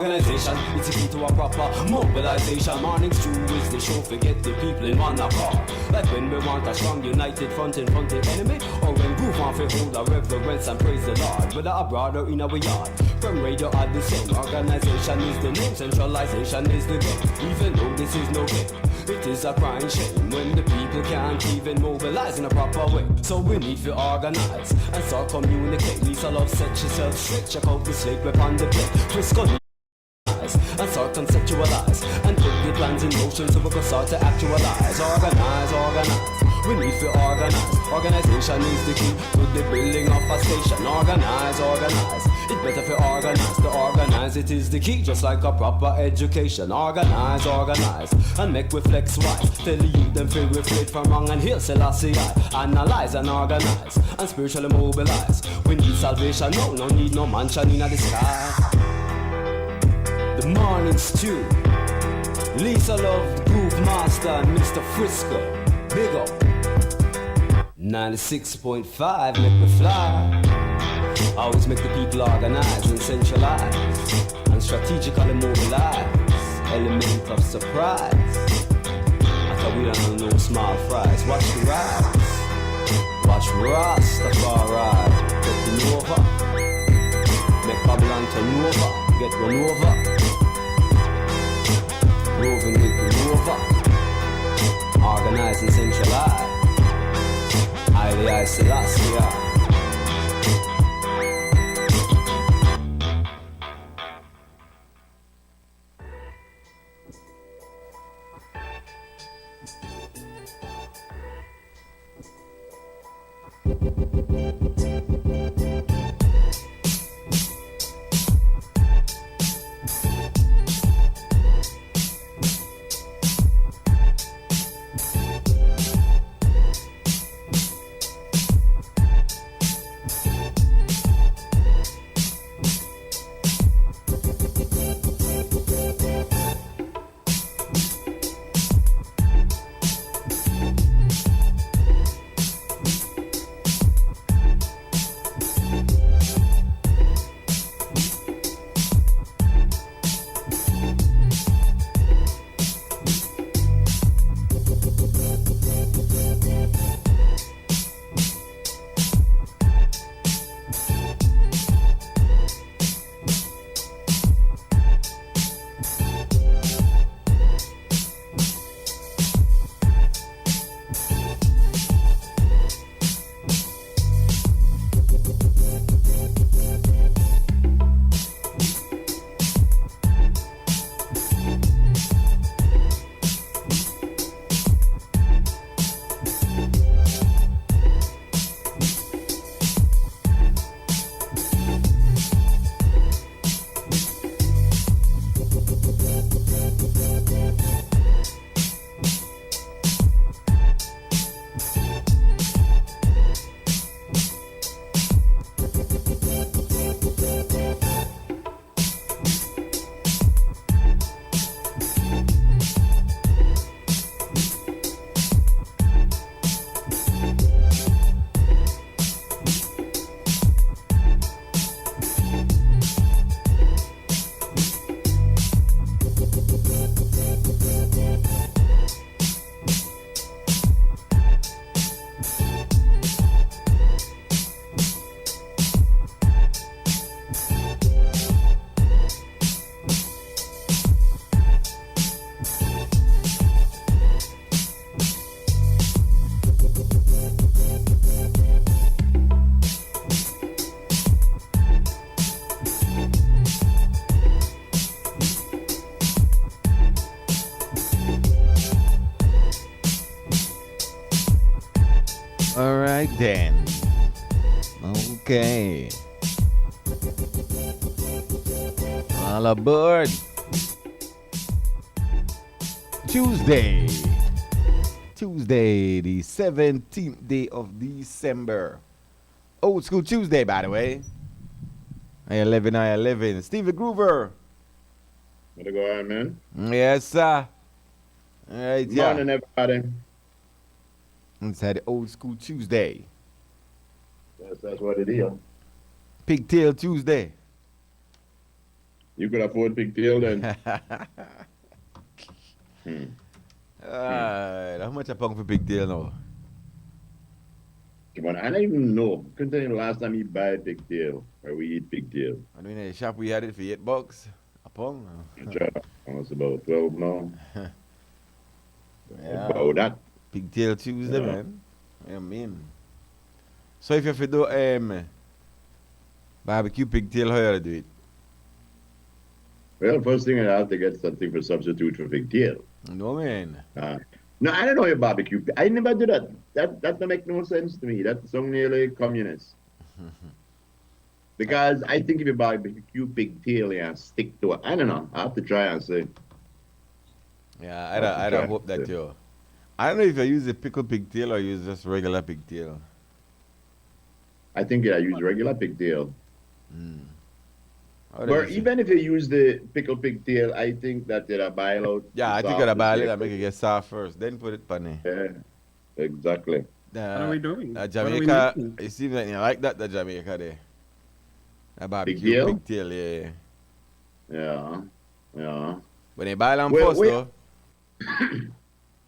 Organization, it's a key to a proper mobilization. Morning Stew is the show, forget the people in one call. Like when we want a strong united front in front of the enemy, or when groove on for hold a reverence and praise the Lord. Whether abroad or in our yard, from radio or the same. Organization is the name, centralization is the game. Even though this is no game, it is a crying shame when the people can't even mobilize in a proper way. So we need to organize and start communicate. Lisa Love, set yourself straight, check out the slate weapon the plate. Frisco and start conceptualize and put the plans in motion so we can start to actualize. Organize. We need to organize. Organization is the key to the building of a station. Organize. It's better for organize. To organize it is the key, just like a proper education. Organize. And make we flex wise. Tell the youth them feel reflect from wrong and heal Selassie I. Analyze and organize and spiritually mobilize. We need salvation, no need no mansion in the sky. The Morning Stew, Lisa Love, Groove Master, and Mr. Frisco. Big up. 96.5, make me fly. Always make the people organize and centralize and strategically mobilize. Element of surprise. After we don't know no small fries. Watch the rise. Watch Rastafari. Taking over. Make Babylon turn over. Get run over. Roving with the rover. Organize and centralize. I Selassie. Alright then. Okay. All aboard. Tuesday, the 17th day of December. Old School Tuesday, by the way. I-11. Stevie Groover. Way to go on, man. Yes, sir. All right, yeah. Morning, everybody. Inside the Old School Tuesday. That's what it is. Pigtail Tuesday. You could afford pigtail then. Alright, how much a pound for pigtail now? Come on, I don't even know. Couldn't tell you the last time you buy pigtail or we eat pigtail. I mean, in the shop we had it for $8 a pound. Almost about 12 now. Yeah. About that. Pigtail Tuesday, man. I mean. So if you have to do barbecue pigtail, how you do it? Well, first thing I have to get something for substitute for pigtail. No, man. No, I don't know your barbecue. I never do that. That don't make no sense to me. That sounds nearly communist. Because I think if you barbecue pigtail and stick to it, I don't know. I have to try and see. Yeah, I don't hope that you. I don't know if you use a pickled pigtail or use just regular pigtail. I think I use regular pigtail. How But does it- even if you use the pickled pigtail, I think that it'll boil out. Yeah, I think soft I'd boil it and and make it get soft first, then put it pan Yeah, exactly. What are we doing? What are we Jamaica, making? it seems like you like that, the Jamaica there. That barbecue Pigtail? pigtail, yeah. Yeah, yeah. When they boil them Well, first, wait. though.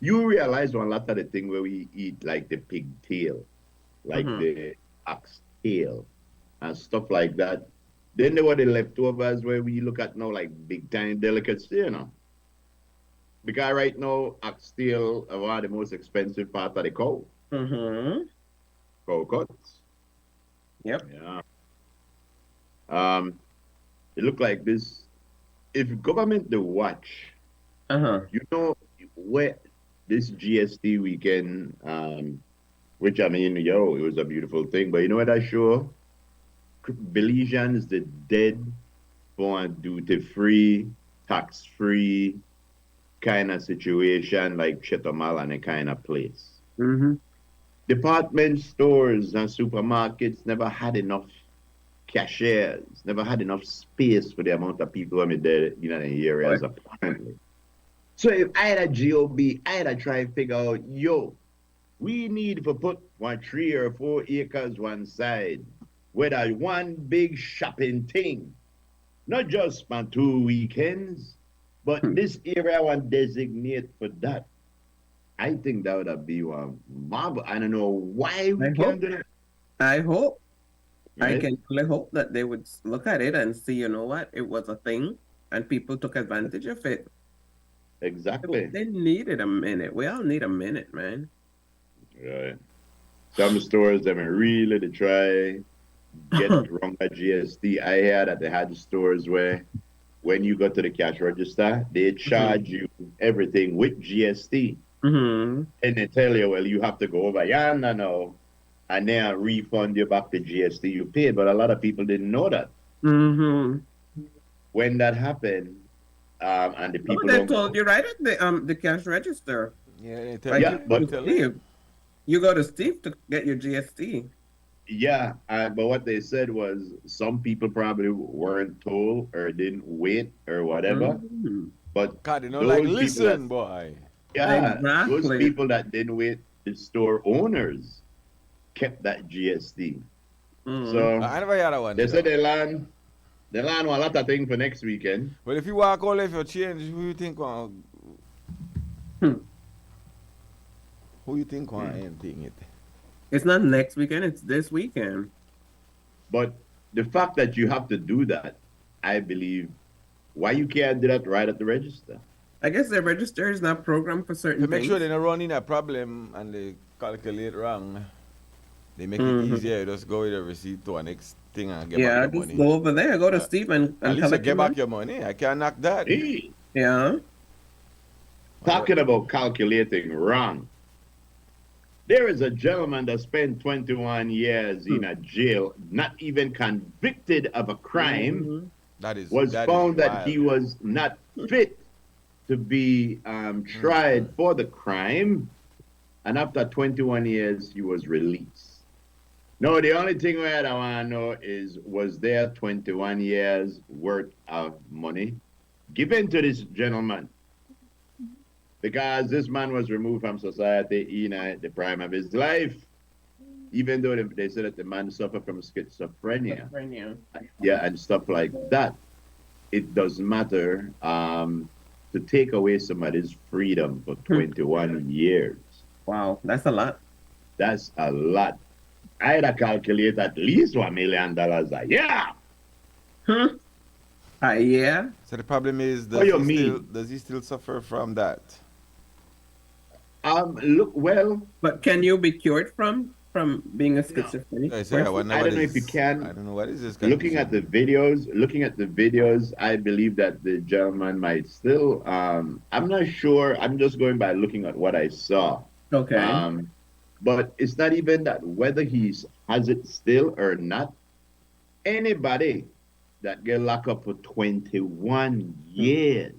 You realize one lot of the thing where we eat like the pigtail, like the ox tail and stuff like that. Then there were the leftovers where we look at now like big time delicacy, you know. Because right now, oxtail are one of the most expensive part of the cow. Mm-hmm. Cow cuts. Yep. Yeah. It look like this. If government they watch, you know where this GST weekend, which I mean, yo, it was a beautiful thing. But you know what I show? Belizeans the dead for a duty-free, tax-free kind of situation like Chetumal and kind of place. Mm-hmm. Department stores and supermarkets never had enough cashiers, never had enough space for the amount of people who are there in the areas, apparently. So if I had a GOB, I had to try and figure out, yo, we need to put 3 or 4 acres one side, with a one big shopping thing. Not just on 2 weekends, but this area I want designate for that. I think that would have been one marvel. I don't know why we can't do that. I hope. I Right? can only hope that they would look at it and see, you know what, it was a thing and people took advantage of it. Exactly. They needed a minute. We all need a minute, man. Right. Some stores them really to try get wrong at GST. I hear that they had stores where when you go to the cash register, they charge you everything with GST. Mm-hmm. And they tell you, well, you have to go over yonder now, and then refund you back the GST you paid. But a lot of people didn't know that. Mm-hmm. When that happened, and the people They don't told you right at the cash register. Yeah, they tell Like Yeah, you. but- tell you. Steve, you go to Steve to get your GST. Yeah, but what they said was some people probably weren't told or didn't wait or whatever. Mhm. But God, you know, those like, people listen, that- boy. yeah, those Exactly. people that didn't wait, the store owners kept that GST. Mhm. So I never heard that one. they you said know. they learn a lot of things for next weekend. Well, if you walk all if you change, who you think who you think want anything it? It's not next weekend, it's this weekend. But the fact that you have to do that, I believe, why you can't do that right at the register? I guess the register is not programmed for certain To make things. sure they don't run in a problem and they calculate wrong, they make it Mhm. easier. You just go with the receipt to a next thing and get Yeah, back your just money. go over there, go to Steve At and least you collect get your back money. your money. I can't knock that. Hey, Yeah. talking about calculating wrong. There is a gentleman that spent 21 years in a jail, not even convicted of a crime, Mhm. That is was that found is that wild. he was not fit to be tried for the crime, and after 21 years, he was released. No, the only thing that I want to know is, was there 21 years worth of money given to this gentleman? Because this man was removed from society in the prime of his life, even though they said that the man suffered from schizophrenia. Schizophrenia. Yeah, and stuff like that. it doesn't matter to take away somebody's freedom for 21 years. Wow, that's a lot. That's a lot. I'd have calculated at least $1 million a year. Yeah. So the problem is, What you mean? does he still suffer from that? Look, well, But can you be cured from being a no. schizophrenic I say, I person? wonder I what don't know if you is. can. I don't know what is this Looking at the videos, I believe that the gentleman might still. I'm not sure. I'm just going by looking at what I saw. Okay. But it's not even that whether has it still or not. Anybody that get locked up for 21 years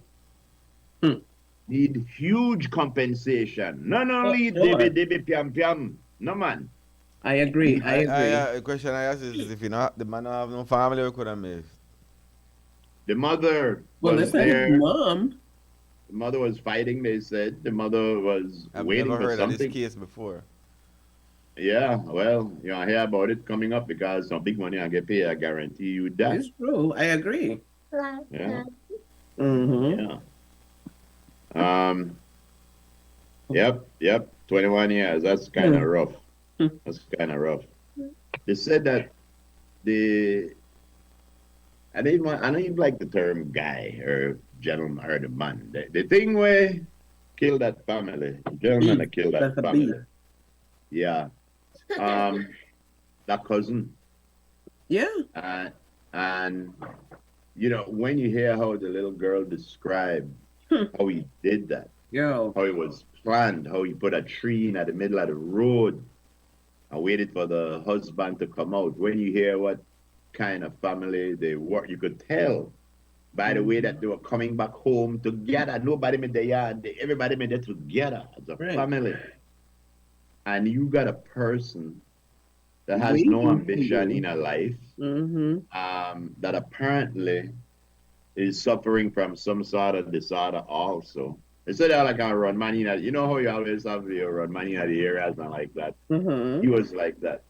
need huge compensation. Not only sure. dibby piam piam. No man. I agree. I agree. The question I ask is if the man don't have no family, what could I make? The mother Well, was listen, his there. mom. The mother was fighting, they said. The mother was I've waiting never for heard of this something. case before. Yeah, well, I hear about it coming up because some big money I get paid, I guarantee you that. It's true. I agree. Yeah. Mm-hmm. Yeah. Yep. 21 years. That's kind of rough. That's kind of rough. They said that I don't even like the term guy or gentleman or the man. The thing where kill that family, the gentleman that killed that That's a family. beef. Yeah. That cousin. Yeah. And when you hear how the little girl described how he did that, Yo. how it was planned, how he put a tree in at the middle of the road and waited for the husband to come out. When you hear what kind of family they were, you could tell by the way that they were coming back home together. Nobody made the yard. Everybody made it together as a family. And you got a person that has no ambition in her life, that apparently is suffering from some sort of disorder also. They said that like I run money, you know how you always have your run money at the areas and like that. He was like that.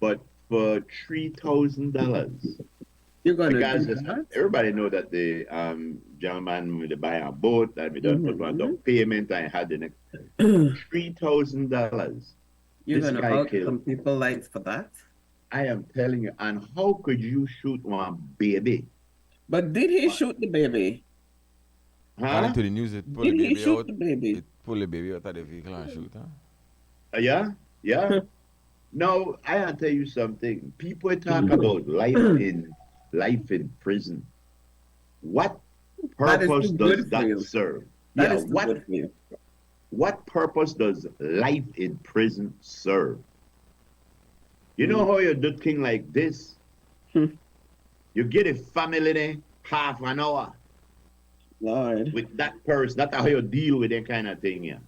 But for $3,000, you're gonna because do that? everybody know that the gentleman with the buy a boat that we done put one down payment and had the next $3,000. You're This gonna guy hug killed. some people lights for that? I am telling you, and how could you shoot one baby? But did he shoot the baby? According to the news, it pull Did the he baby shoot out. the baby? It pull the baby out of the vehicle and shoot, huh? Yeah. No, I gotta tell you something. People talk about life in prison. What purpose does that serve? That is too good for you. What purpose does life in prison serve? You know how you do thing like this? You get a family there, half an hour. Lord. With that person, that's how you deal with that kind of thing, yeah.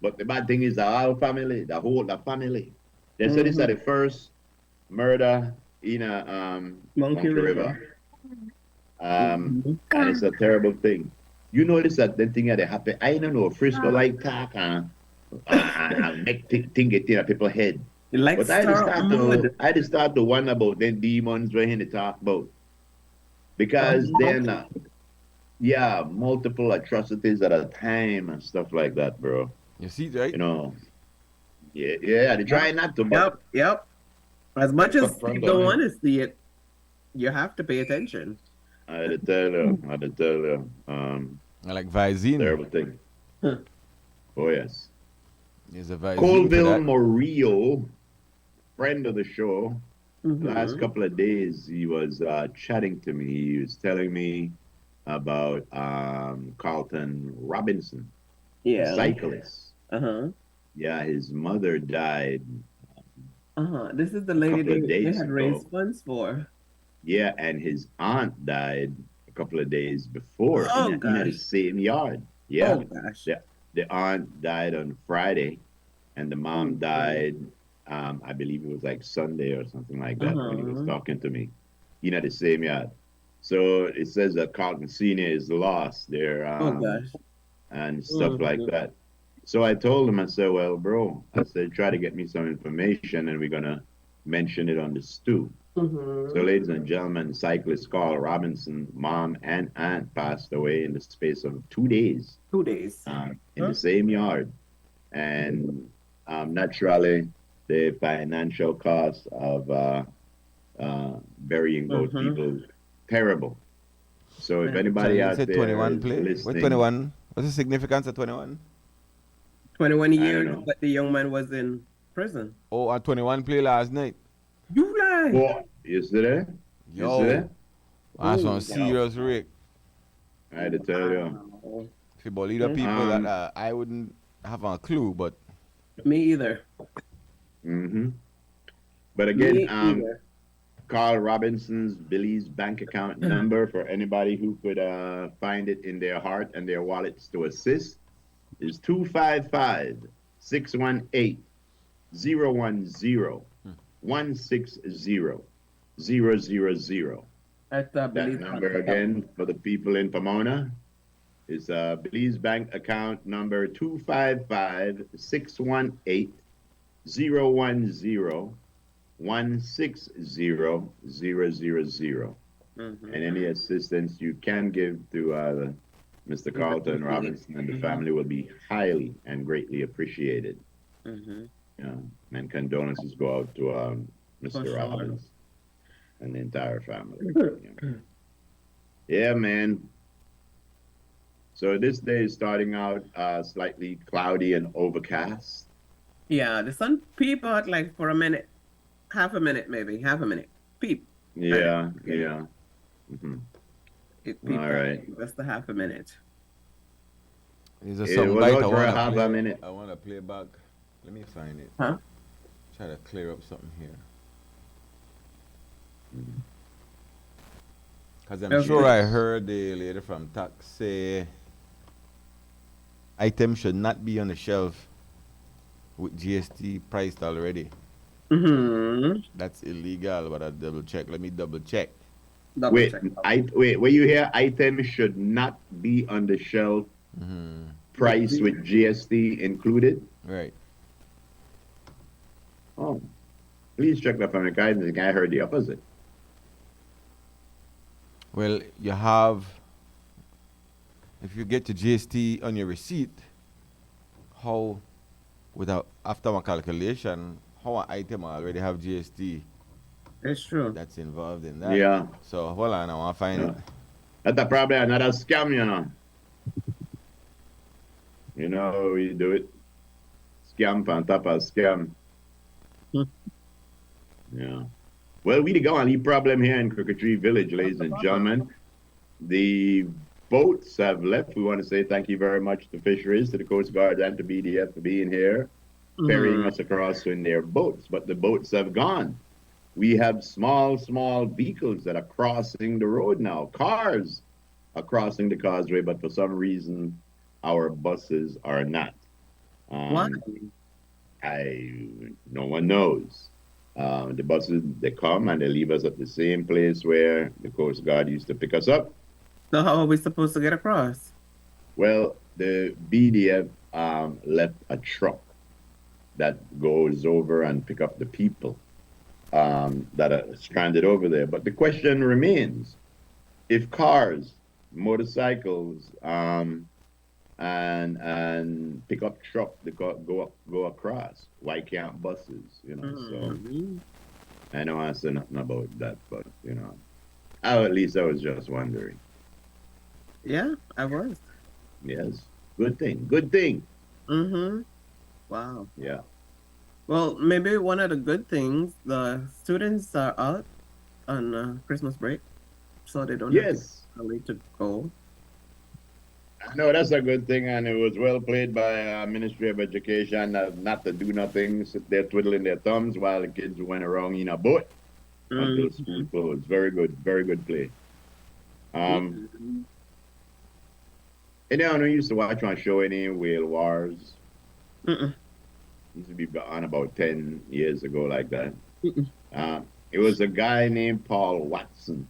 But the bad thing is the whole family, the family. They said this is the first murder in a Monkey River. And it's a terrible thing. You notice that the thing that happen, I don't know, Frisco like talk and make thing get in people's head. But I just start to wonder about them demons when they talk about. Because then multiple atrocities at a time and stuff like that, bro. You see, right? Yeah, they try not to. Yep. As much as you don't want to see it, you have to pay attention. I had to tell you. I like Visine. Terrible thing. Oh, yes. There's a Visine. Colville Murillo, friend of the show, last couple of days, he was chatting to me. He was telling me about Carlton Robinson, cyclist. Yeah, his mother died. This is the lady they had raised funds for. Yeah, and his aunt died a couple of days before in the same yard. Yeah. Oh, gosh. The aunt died on Friday, and the mom died, I believe it was like Sunday or something like that when he was talking to me. The same yard. So it says that Carlton Senior is lost there and stuff like that. So I told him, I said, well, bro, I said, try to get me some information and we're going to mention it on the stew. Mm-hmm. So, ladies and gentlemen, cyclist Carl Robinson, mom and aunt passed away in the space of 2 days 2 days. in the same yard. And naturally, the financial cost of burying both people, terrible. So if anybody You out said there 21 is play? What's listening, 21? What's the significance of 21? 21 I don't years, know. but the young man was in prison. Oh, a 21 play last night. You lie. Oh, you see there? You see there? Yo, that's Oh, some serious Rick. I had to tell you. wow. If you believe the people Um, that I wouldn't have a clue, but Me either. hmm But again, Me either. Carl Robinson's Billy's bank account number for anybody who could find it in their heart and their wallets to assist is 255-618-010-160-000. That's That believe number again for the people in Pomona is Billy's bank account number 255-618-010-160-000. Mm-hmm. And any assistance you can give to Mr. Carlton Robinson and the family will be highly and greatly appreciated. Mm-hmm. And condolences go out to For Mr. sure. Robbins and the entire family. Yeah, man. So this day is starting out slightly cloudy and overcast. Yeah, the sun peep out like for a minute, half a minute maybe, half a minute. Peep. Yeah, Yeah. yeah. Mhm. It peeped All out right. just a half a minute. there's a It song was bite out I for a want half to a play. minute. I want to play back. Let me find it. Huh? Try to clear up something here. Because I'm Okay. sure I heard the lady from Tax say items should not be on the shelf with GST priced already. Mm-hmm. That's illegal, but I double check. Let me double check. Double Wait, check. wait. When you hear items should not be on the shelf, price with GST included. Right. Oh, please check that from the guy. The guy heard the opposite. Well, you have, if you get to GST on your receipt, how, without after my calculation, how an item already have GST It's true. that's involved in that. Yeah. So hold on, I want to find Yeah. it. That's probably another scam, you know. You know how we do it. Scam on top of scam. Yeah. Well, we got a problem here in Cricketry Village, ladies and gentlemen. The boats have left. We want to say thank you very much to Fisheries, to the Coast Guard, and to BDF for being here, ferrying us across in their boats. But the boats have gone. We have small vehicles that are crossing the road now. Cars are crossing the causeway, but for some reason, our buses are not. Why? No one knows. The buses, they come and they leave us at the same place where the Coast Guard used to pick us up. So how are we supposed to get across? Well, the BDF left a truck that goes over and pick up the people that are stranded over there. But the question remains, if cars, motorcycles, and pickup truck they go across, why can't buses? So I don't want to say nothing about that, but at least I was just wondering. Yeah, I was. Yes, good thing. Mm-hmm. Wow. Yeah. Well, maybe one of the good things, the students are out on Christmas break, so they don't have to go. No, that's a good thing, and it was well played by Ministry of Education not to do nothing, sit there twiddling their thumbs while the kids went around in a boat until school closed. Very good play. Anyone who used to watch my show, any Whale Wars? Used to be on about 10 years ago, like that. It was a guy named Paul Watson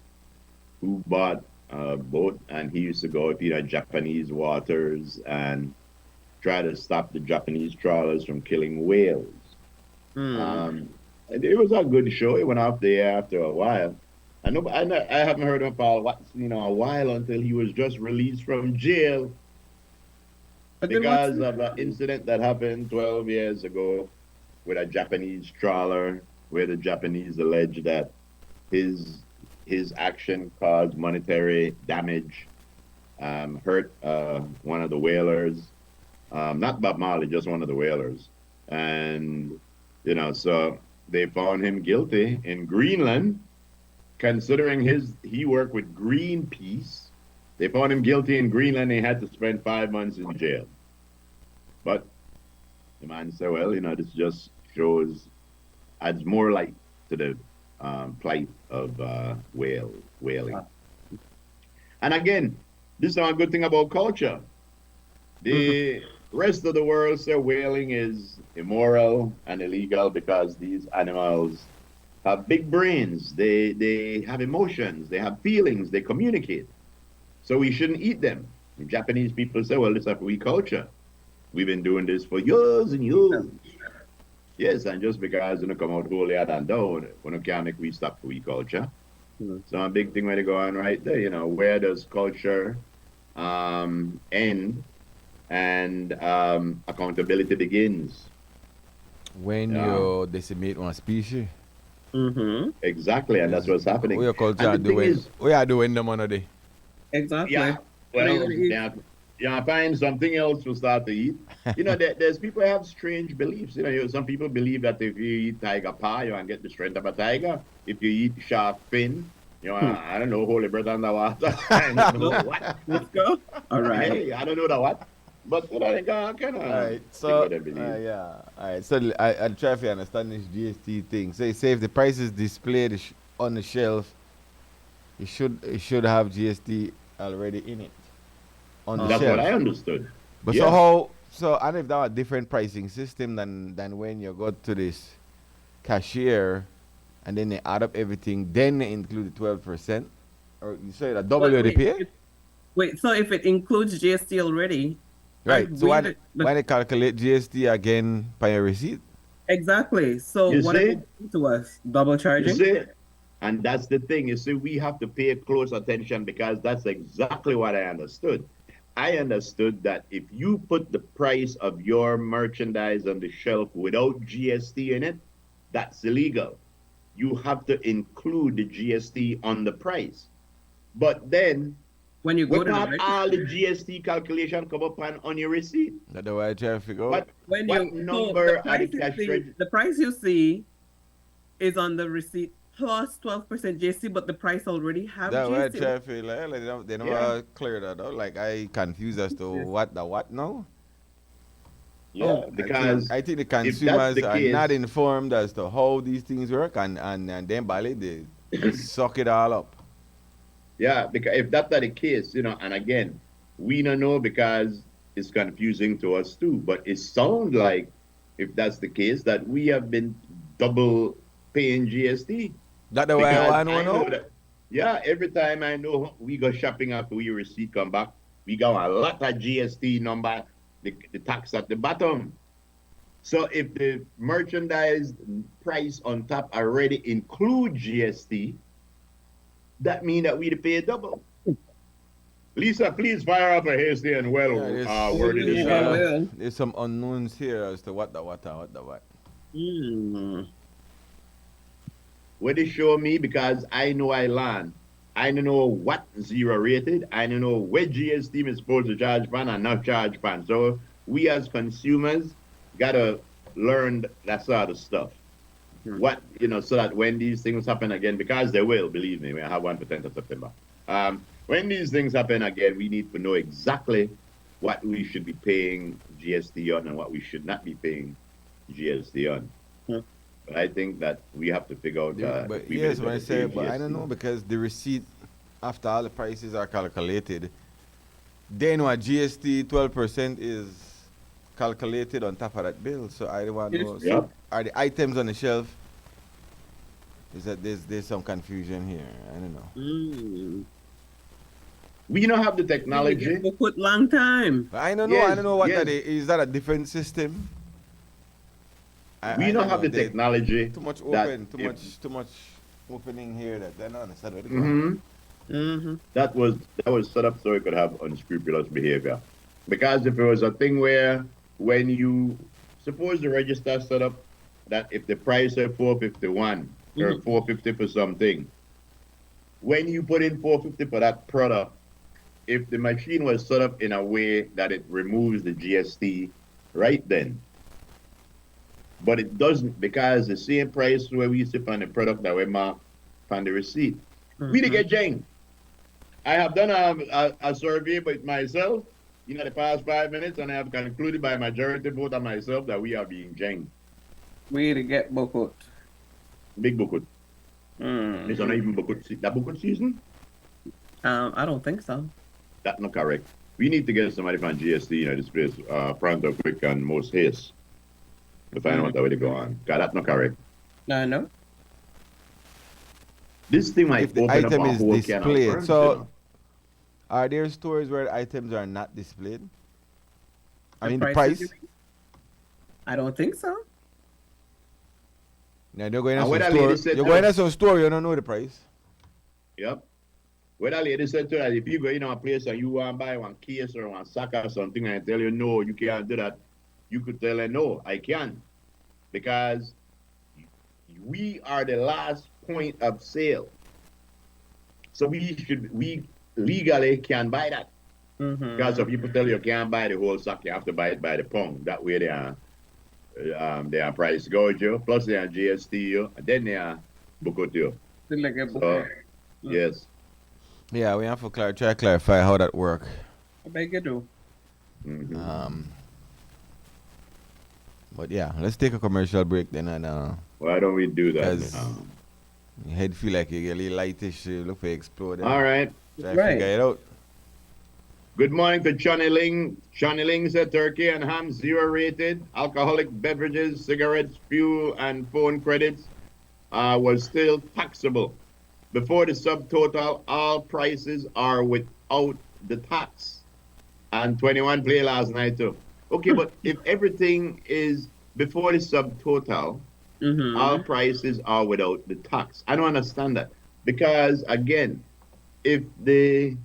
who bought a boat, and he used to go up Japanese waters and try to stop the Japanese trawlers from killing whales. it was a good show. It went off the air after a while. I haven't heard him for a while until he was just released from jail But then what's because of an incident that happened 12 years ago with a Japanese trawler, where the Japanese alleged that his action caused monetary damage, hurt one of the whalers, not Bob Marley, just one of the whalers, and so they found him guilty in Greenland, considering he worked with Greenpeace. They found him guilty in Greenland. He had to spend 5 months in jail. But the man said, well, this just adds more light to the plight of whaling. And again, this is a good thing about culture. The rest of the world say whaling is immoral and illegal because these animals have big brains. They have emotions. They have feelings. They communicate. So we shouldn't eat them. The Japanese people say, well, this is we culture. We've been doing this for years and years. Yes, and just because come out holier than thou, can't make we stop we culture. So a big thing where they go on right there, where does culture end and accountability begins? When you decimate one species. Exactly, and that's what's happening. We are culture doing. We are doing them on a day. exactly? Yeah, well, yeah, find something else to start to eat. There's people who have strange beliefs. Some people believe that if you eat tiger paw, you can get the strength of a tiger. If you eat shark fin, I don't know, holy bread underwater. I don't know what. Let's go. All right. Hey, I don't know the what. But I kind of. All right, so yeah, all right. So I'll try to understand this GST thing. Say if the price is displayed on the shelf, it should have GST already in it on the That's shelf. what I understood. But Yeah. and if that was a different pricing system than when you go to this cashier and then they add up everything, then they include the 12%, or you say that double But the pay? Wait, so if it includes GST already, Right. So why but- they calculate GST again by your receipt? exactly. So You what see? are they doing to us? Double You charging? see? And that's the thing. You see, we have to pay close attention because that's exactly what I understood. I understood that if you put the price of your merchandise on the shelf without GST in it, that's illegal. You have to include the GST on the price. But then, When you go to not the all the GST calculation come up on your receipt. That's the way I try to figure out. What, when what you number so are the the cash price you see, register? the price you see is on the receipt plus 12% GST, but the price already have That way I GST. try to feel like they don't Yeah. clear that out. Like I confused as to what the what now. Yeah, because I think the if that's consumers the are case, not informed as to how these things work, and then Bali they suck it all up. yeah, because if that's not the case, and again, we don't know because it's confusing to us too. But it sounds like if that's the case, that we have been double paying GST. That the way Because I want to know. that, yeah, every time I know we go shopping after we receipt come back, we got a lot of GST number, the tax at the bottom. So if the merchandise price on top already include GST, that means that we pay double. Lisa, please fire up a hasty and well worded there's, email. Well. there's some unknowns here as to what the what. What they show me, because I know I learn. I don't know what zero rated. I don't know where GST is supposed to charge pan and not charge pan. So we as consumers gotta learn that sort of stuff. What so that when these things happen again, because they will, believe me, we have one for 10th of September. When these things happen again, we need to know exactly what we should be paying GST on and what we should not be paying GST on. But I think that we have to figure out. But yes, when I say, but I don't know, because the receipt after all the prices are calculated, then what GST 12% is calculated on top of that bill. So I want to know, so are the items on the shelf? Is that there's some confusion here? I don't know. We don't have the technology. We put long time. But I don't know. I Yes, don't know what yes. that is. Is that a different system? We don't have the There's technology. too much that open, if- too much opening here that they don't understand what they're Mhm. going. that was set up so it could have unscrupulous behavior. Because if it was a thing where when you suppose the register set up that if the price is 451 or 450 for something, when you put in 450 for that product, if the machine was set up in a way that it removes the GST right then, but it doesn't because the same price where we used to find the product that we mark on the receipt, we didn't get jang. I have done a survey with myself in the past 5 minutes, and I have concluded by majority vote on myself that we are being jang. We to get bokut. Big bukut. It's not even bukut. That bukut season? I don't think so. That's not correct. We need to get somebody from GST in this place, pronto, quick, and most haste to find out the way to go on. God, that's not correct. No. This thing might If the open up item a is whole can of displayed, worms, so- you know. Are there stores where items are not displayed? I mean, the prices, price. you mean? I don't think so. Now you're going And to what some that lady store. said You're to going to us- some store. You don't know the price. Yep. Well, that lady said to us, if you go in a place and you want to buy one case or one sack or something and I tell you, no, you can't do that, you could tell her, no, I can. Because we are the last point of sale. So we legally can buy that. Because if people tell you can't buy the whole sack, you have to buy it by the pound. That way they are price gouge you, plus they are GST you, and then they are bukut you. So, yes. Yeah, we have to try to clarify how that work. I beg you do. But yeah, let's take a commercial break then, and Why don't we do that? Because your head feel like you get a little lightish. You look for explode. All right. Try to figure it out. Good morning to Johnny Ling. Johnny Ling said turkey and ham 0 rated. Alcoholic beverages, cigarettes, fuel, and phone credits was still taxable. Before the subtotal, all prices are without the tax. And 21 play last night too. Okay, but if everything is before the subtotal, all prices are without the tax. I don't understand that. Because again, if the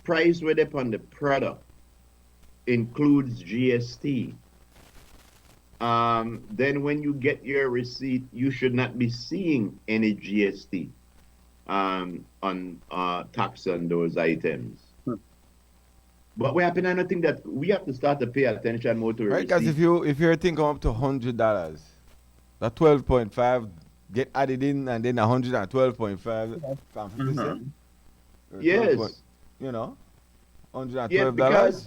price with upon the product includes GST, then when you get your receipt, you should not be seeing any GST on tax on those items. But what happened? I don't think that we have to start to pay attention more to Right, because if you're thinking up to $100, that 12.5 get added in, and then 112.5 from 50 cents. Yes. You know, $112. Yeah, because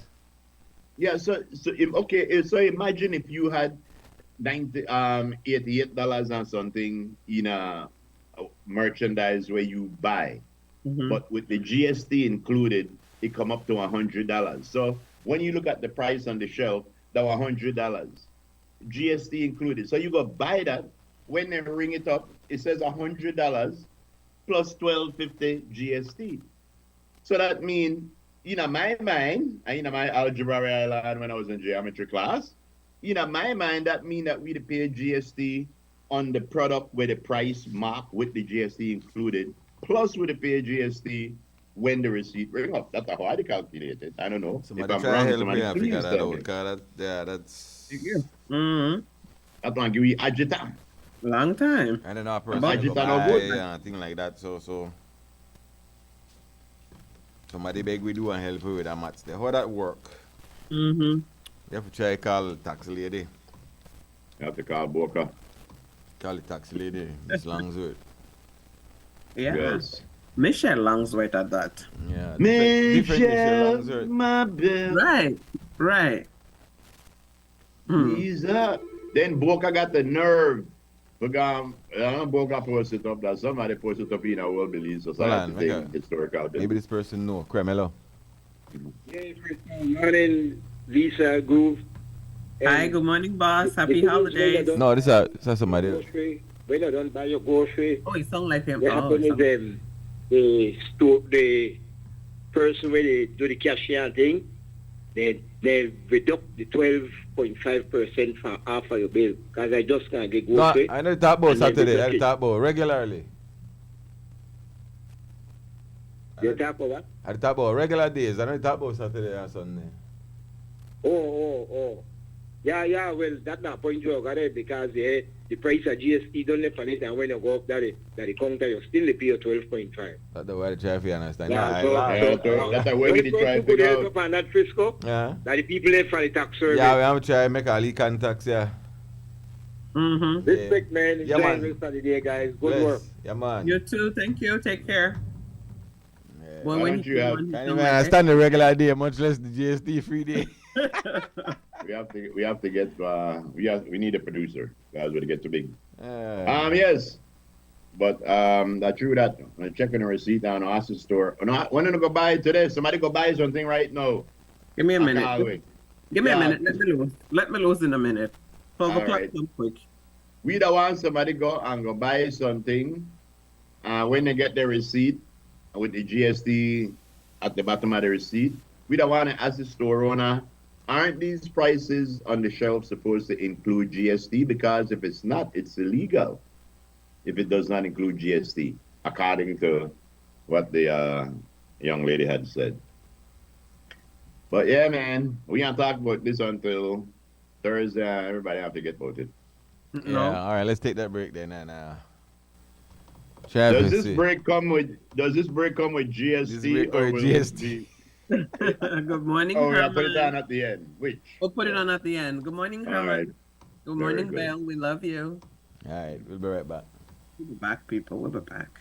so imagine if you had $88 on something in a merchandise where you buy, but with the GST included, it come up to $100. So when you look at the price on the shelf, that was $100, GST included. So you go buy that. When they ring it up, it says $100 plus $12.50 GST. So that means, in my mind, and in my algebra where I learned when I was in geometry class, in my mind, that means that we pay GST on the product where the price mark with the GST included, plus we pay GST when the receipt ring up. That's how I calculate it. I don't know. Somebody if I'm try wrong, to help somebody me and please figure that tell out. me. Cause that's That's one give you agita. Long time. I don't know a person Budget go are no buy good. and thing like that. So somebody beg we do and help you with that maths there. How that work? You have to try call tax lady. You have to call Boca. Call the tax lady. Miss Langsworth. Yeah. Yes. Michelle Langsworth at that. Yeah. Different Michelle, Langsworth. my belle. Right. He's up. Then Boca got the nerve. Because Boca posted up that somebody posted up in a World Belief Society Hold on, thing, historical Maybe business. this person know. Cremelo. Yeah, Frisco. Morning, Lisa, Groove. Hi, good morning, boss. Happy holidays. No, this is somebody else. Grocery. When you don't buy your grocery, Oh, it sounds like him. what happen is the person where they do the cashier thing, they reduct the 12.5% for half of your bill. Because I just can't get No, grocery. I know talk about and they Saturday. deduct I it. talk about regularly. You talk about what? I talk about regular days. I don't talk about Saturday and Sunday. Oh. Yeah, well, that's not point you got it because the price of GST don't left on it, and when you go up that the counter, you still pay your 12.5. That's the way the traffic understand. Yeah, That's a way we try to put figure it out. up on that Frisco. Yeah. That the people left for the tax service. Yeah, we have to try make all the contacts, yeah. Mm-hmm. Respect, man. Yeah, Enjoy man. the rest of the day, guys. Good Bless. work. Yeah, man. You too. Thank you. Take care. Yeah. Well, Why when don't he you have- come on, he Can't come even like understand the regular day, much less the GST free day. We have to get we need a producer guys we get too big. Yes. But that's true that I'm checking the receipt down the Austin store. When I go buy today, somebody go buy something right now. Give me a I minute. can't wait. Give me a Yeah. minute. Let me lose in a minute. So go All plug right. them quick. We don't want somebody go and go buy something. When they get their receipt with the GST at the bottom of the receipt, we don't want to ask the store owner, aren't these prices on the shelf supposed to include GST? Because if it's not, it's illegal. If it does not include GST, according to what the young lady had said. But yeah, man, we can't talk about this until Thursday. Everybody have to get voted. Yeah, No. all right, let's take that break then. And, Does Travis, this break come with GST This break or with will GST. it be? Good morning, Oh, we have to put it Herman. on at the end. Which? We'll put it on at the end. Good morning, All Herman. right. Good Very morning, good. Belle. We love you. all right, we'll be right back. We'll be back, people. We'll be back.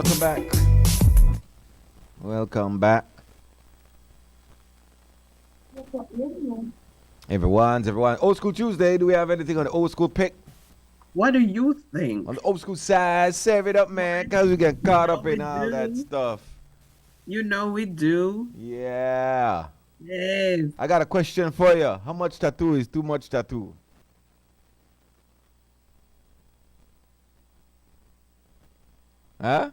welcome back. Welcome back. Everyone. Old School Tuesday. Do we have anything on the old school pick? What do you think? On the old school side, serve it up, man, because we get caught up in all that stuff. You know we do. Yeah. Yes. I got a question for you. How much tattoo is too much tattoo? Huh?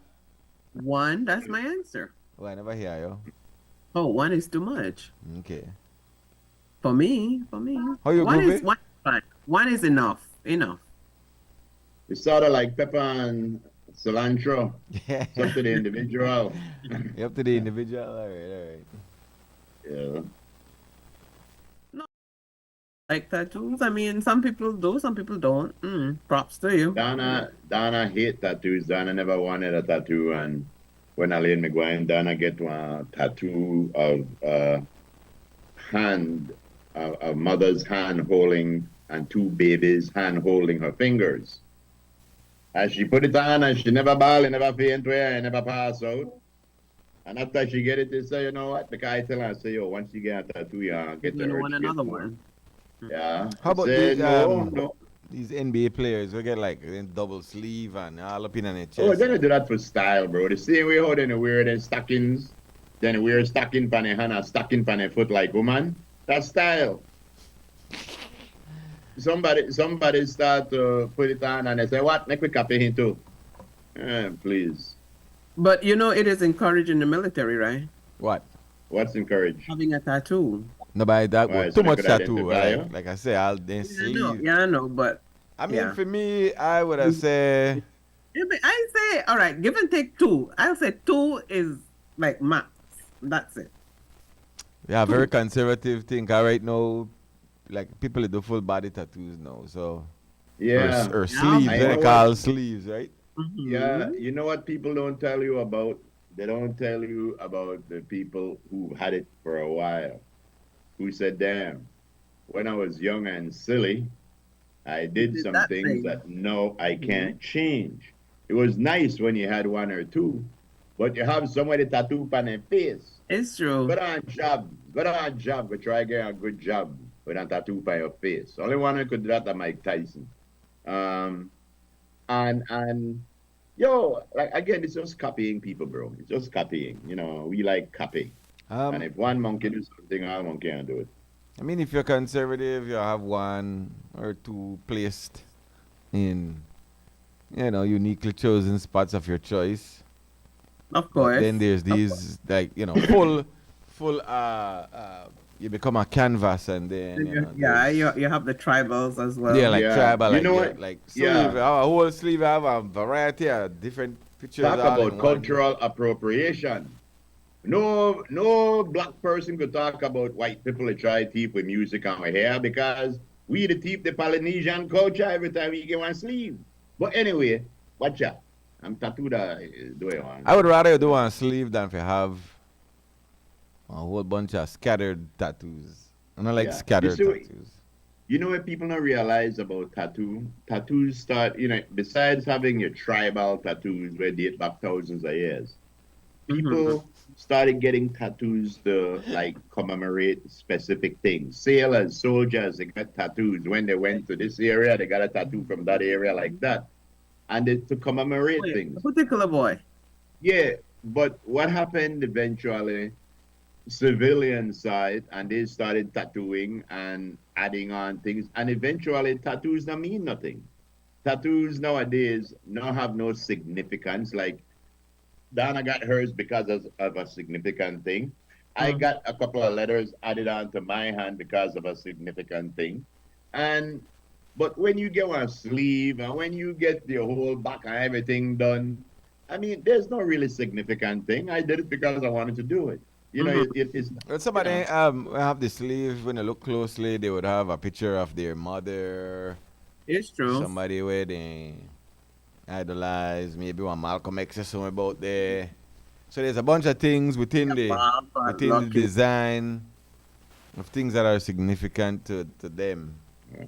1, that's my answer. Oh, I never hear you. Oh, 1 is too much. Okay. For me. How you one go, is 1 is fine. 1 is enough. It's sort of like pepper and cilantro. Yeah. It's up to the individual. Up to the individual. All right. Yeah. Like tattoos. I mean, some people do, some people don't. Props to you. Donna hate tattoos. Donna never wanted a tattoo, and when I laid me going, Donna get one tattoo of hand, a mother's hand holding, and 2 babies' hand holding her fingers. As she put it on, and she never bawl, and never faint away, and never pass out. And after she get it, they say, you know what? The guy tell her, I say, yo, once you get a tattoo, you get the You urge want to get another more. one. Yeah. How about Say, these, no. these NBA players? We get like a double sleeve and all up in their chest. Oh, they don't do that for style, bro. The same way how they wear their stockings, then they wear stocking pan their hand and stocking pan their foot like woman. That's style. Somebody start to put it on and they say, what? Make me copy him too. Please. But you know, it is encouraged in the military, right? What? What's encouraged? Having a tattoo. Nobody that Why, too so they much could tattoo. identify you? Like I say, I'll then sleeve. I know, but I mean, yeah. for me, I would have said I say, all right, give and take 2. I'll say 2 is like max. That's it. we have very conservative thing. Right now, like people do full body tattoos now, so Yeah. or Yeah, sleeves. I They know call sleeves, right? Yeah. You know what people don't tell you about? They don't tell you about the people who had it for a while. Who said, damn, when I was young and silly, I did did some that things thing. that no, I can't change. It was nice when you had 1 or 2, but you have somebody tattoo on their face. It's true. Go on job, go try get a good job with a tattoo on your face. Only one who could do that is Mike Tyson. And yo, like again, it's just copying people, bro. It's just copying. You know, we like copy. And if one monkey do something, all monkey can do it. I mean, if you're conservative, you have 1 or 2 placed in, uniquely chosen spots of your choice. Of course. Then there's these, like, full, you become a canvas and then, You have the tribals as well. yeah, like Yeah. tribal, You like, know what? like Yeah. sleeve, a whole sleeve, have a variety of different pictures. Talk all in about one. cultural appropriation. No black person could talk about white people that try to teach with music and with hair because we the teach the Polynesian culture every time we get one sleeve. But anyway, watch out. I'm tattooed do it on. I would rather do one sleeve than to have a whole bunch of scattered tattoos. I don't like Yeah. scattered You see, tattoos. You know what people don't realize about tattoo? Tattoos start, besides having your tribal tattoos where date back thousands of years, people started getting tattoos to like commemorate specific things. Sailors, soldiers, they got tattoos. When they went to this area, they got a tattoo from that area like that. And it's to commemorate things. A particular boy. Yeah, but what happened eventually, civilian side, and they started tattooing and adding on things, and eventually tattoos don't mean nothing. Tattoos nowadays don't have no significance. Like Donna got hers because of a significant thing. I got a couple of letters added on to my hand because of a significant thing. But when you get one sleeve and when you get the whole back and everything done, I mean, there's no really significant thing. I did it because I wanted to do it. It's. When somebody have the sleeve, when you look closely, they would have a picture of their mother. It's true. Somebody where they idolize, maybe one Malcolm X or something about there. So there's a bunch of things within the design of things that are significant to them. Yeah.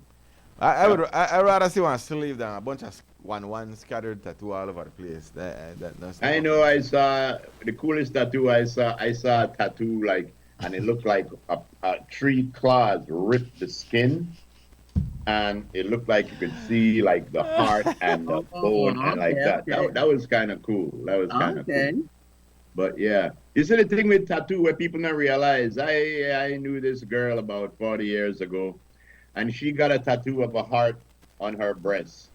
I'd rather see one sleeve than a bunch of one scattered tattoo all over the place. That's I not know I saw the coolest tattoo I saw. I saw a tattoo like, and it looked like a tree claws ripped the skin, and it looked like you could see like the heart and the bone and like okay, that. okay. That was kind of cool. That was kind of Okay. cool. But yeah, you see the thing with tattoo where people don't realize. I knew this girl about 40 years ago, and she got a tattoo of a heart on her breast.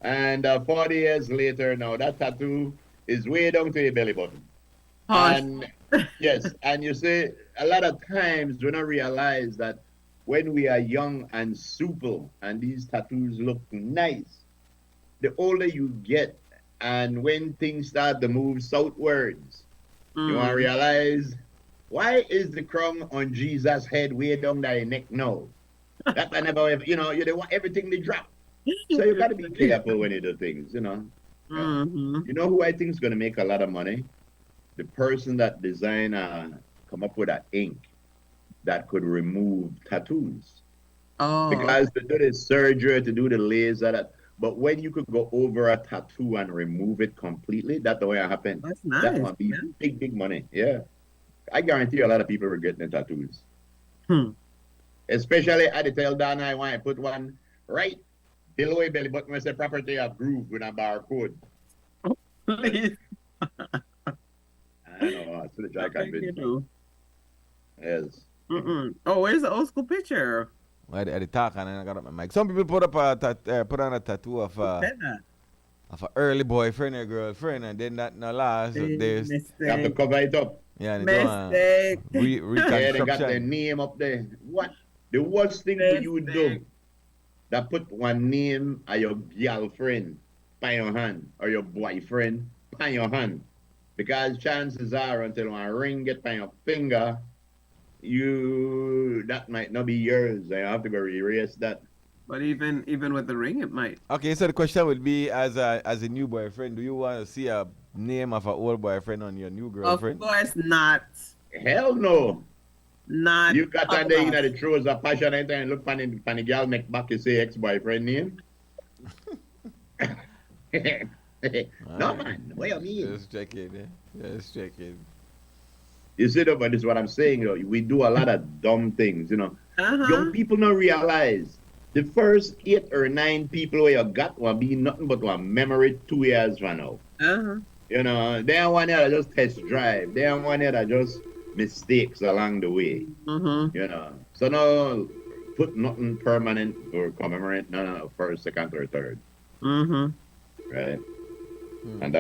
And 40 years later, now that tattoo is way down to your belly button. Hush. And yes, and you see, a lot of times we don't realize that when we are young and supple and these tattoos look nice, the older you get, and when things start to move southwards, you want to realize, why is the crown on Jesus' head way down thy neck now? That I never, you know, you don't want everything to drop. So you got to be careful when you do things, you know. You know who I think is going to make a lot of money? The person that come up with an ink that could remove tattoos. Oh. Because to do the surgery, to do the laser, but when you could go over a tattoo and remove it completely, that's the way it happened. That's nice. That would be big money. Yeah. I guarantee you a lot of people are getting the tattoos. Especially I tell Dana I want to put one right below your belly button where say property of groove with a barcode. Please. I know, that's what I convince you. Yes. Oh, where's the old school picture? at the talk and then I got up my mic. Some people put on a tattoo of an early boyfriend or girlfriend, and then that no last. So there's You have to cover it up. yeah, and Mistake. Yeah, they got their reconstruction. name up there. What? The worst thing for you do, that put one name of your girlfriend by your hand or your boyfriend by your hand. Because chances are until one ring get by your finger, that might not be yours. I have to go erase that. But even with the ring, it might. Okay, so the question would be, as a new boyfriend, do you want to see a name of an old boyfriend on your new girlfriend? Of course not. Hell no. Not. You got on there in the throws of passion and look pan the girl make back you say ex-boyfriend name. No man, what you mean? Just checking, just checking. You see, though, but this is what I'm saying. You know, we do a lot of dumb things. You know, Uh-huh. young people don't realize the first 8 or 9 people where you got will be nothing but one memory 2 years from now. Uh-huh. You know, they don't want you to just test drive. They don't want you to just mistakes along the way. Mm-hmm. You know, so no, put nothing permanent or commemorate. No, first, second, or third. Mm-hmm. Right. And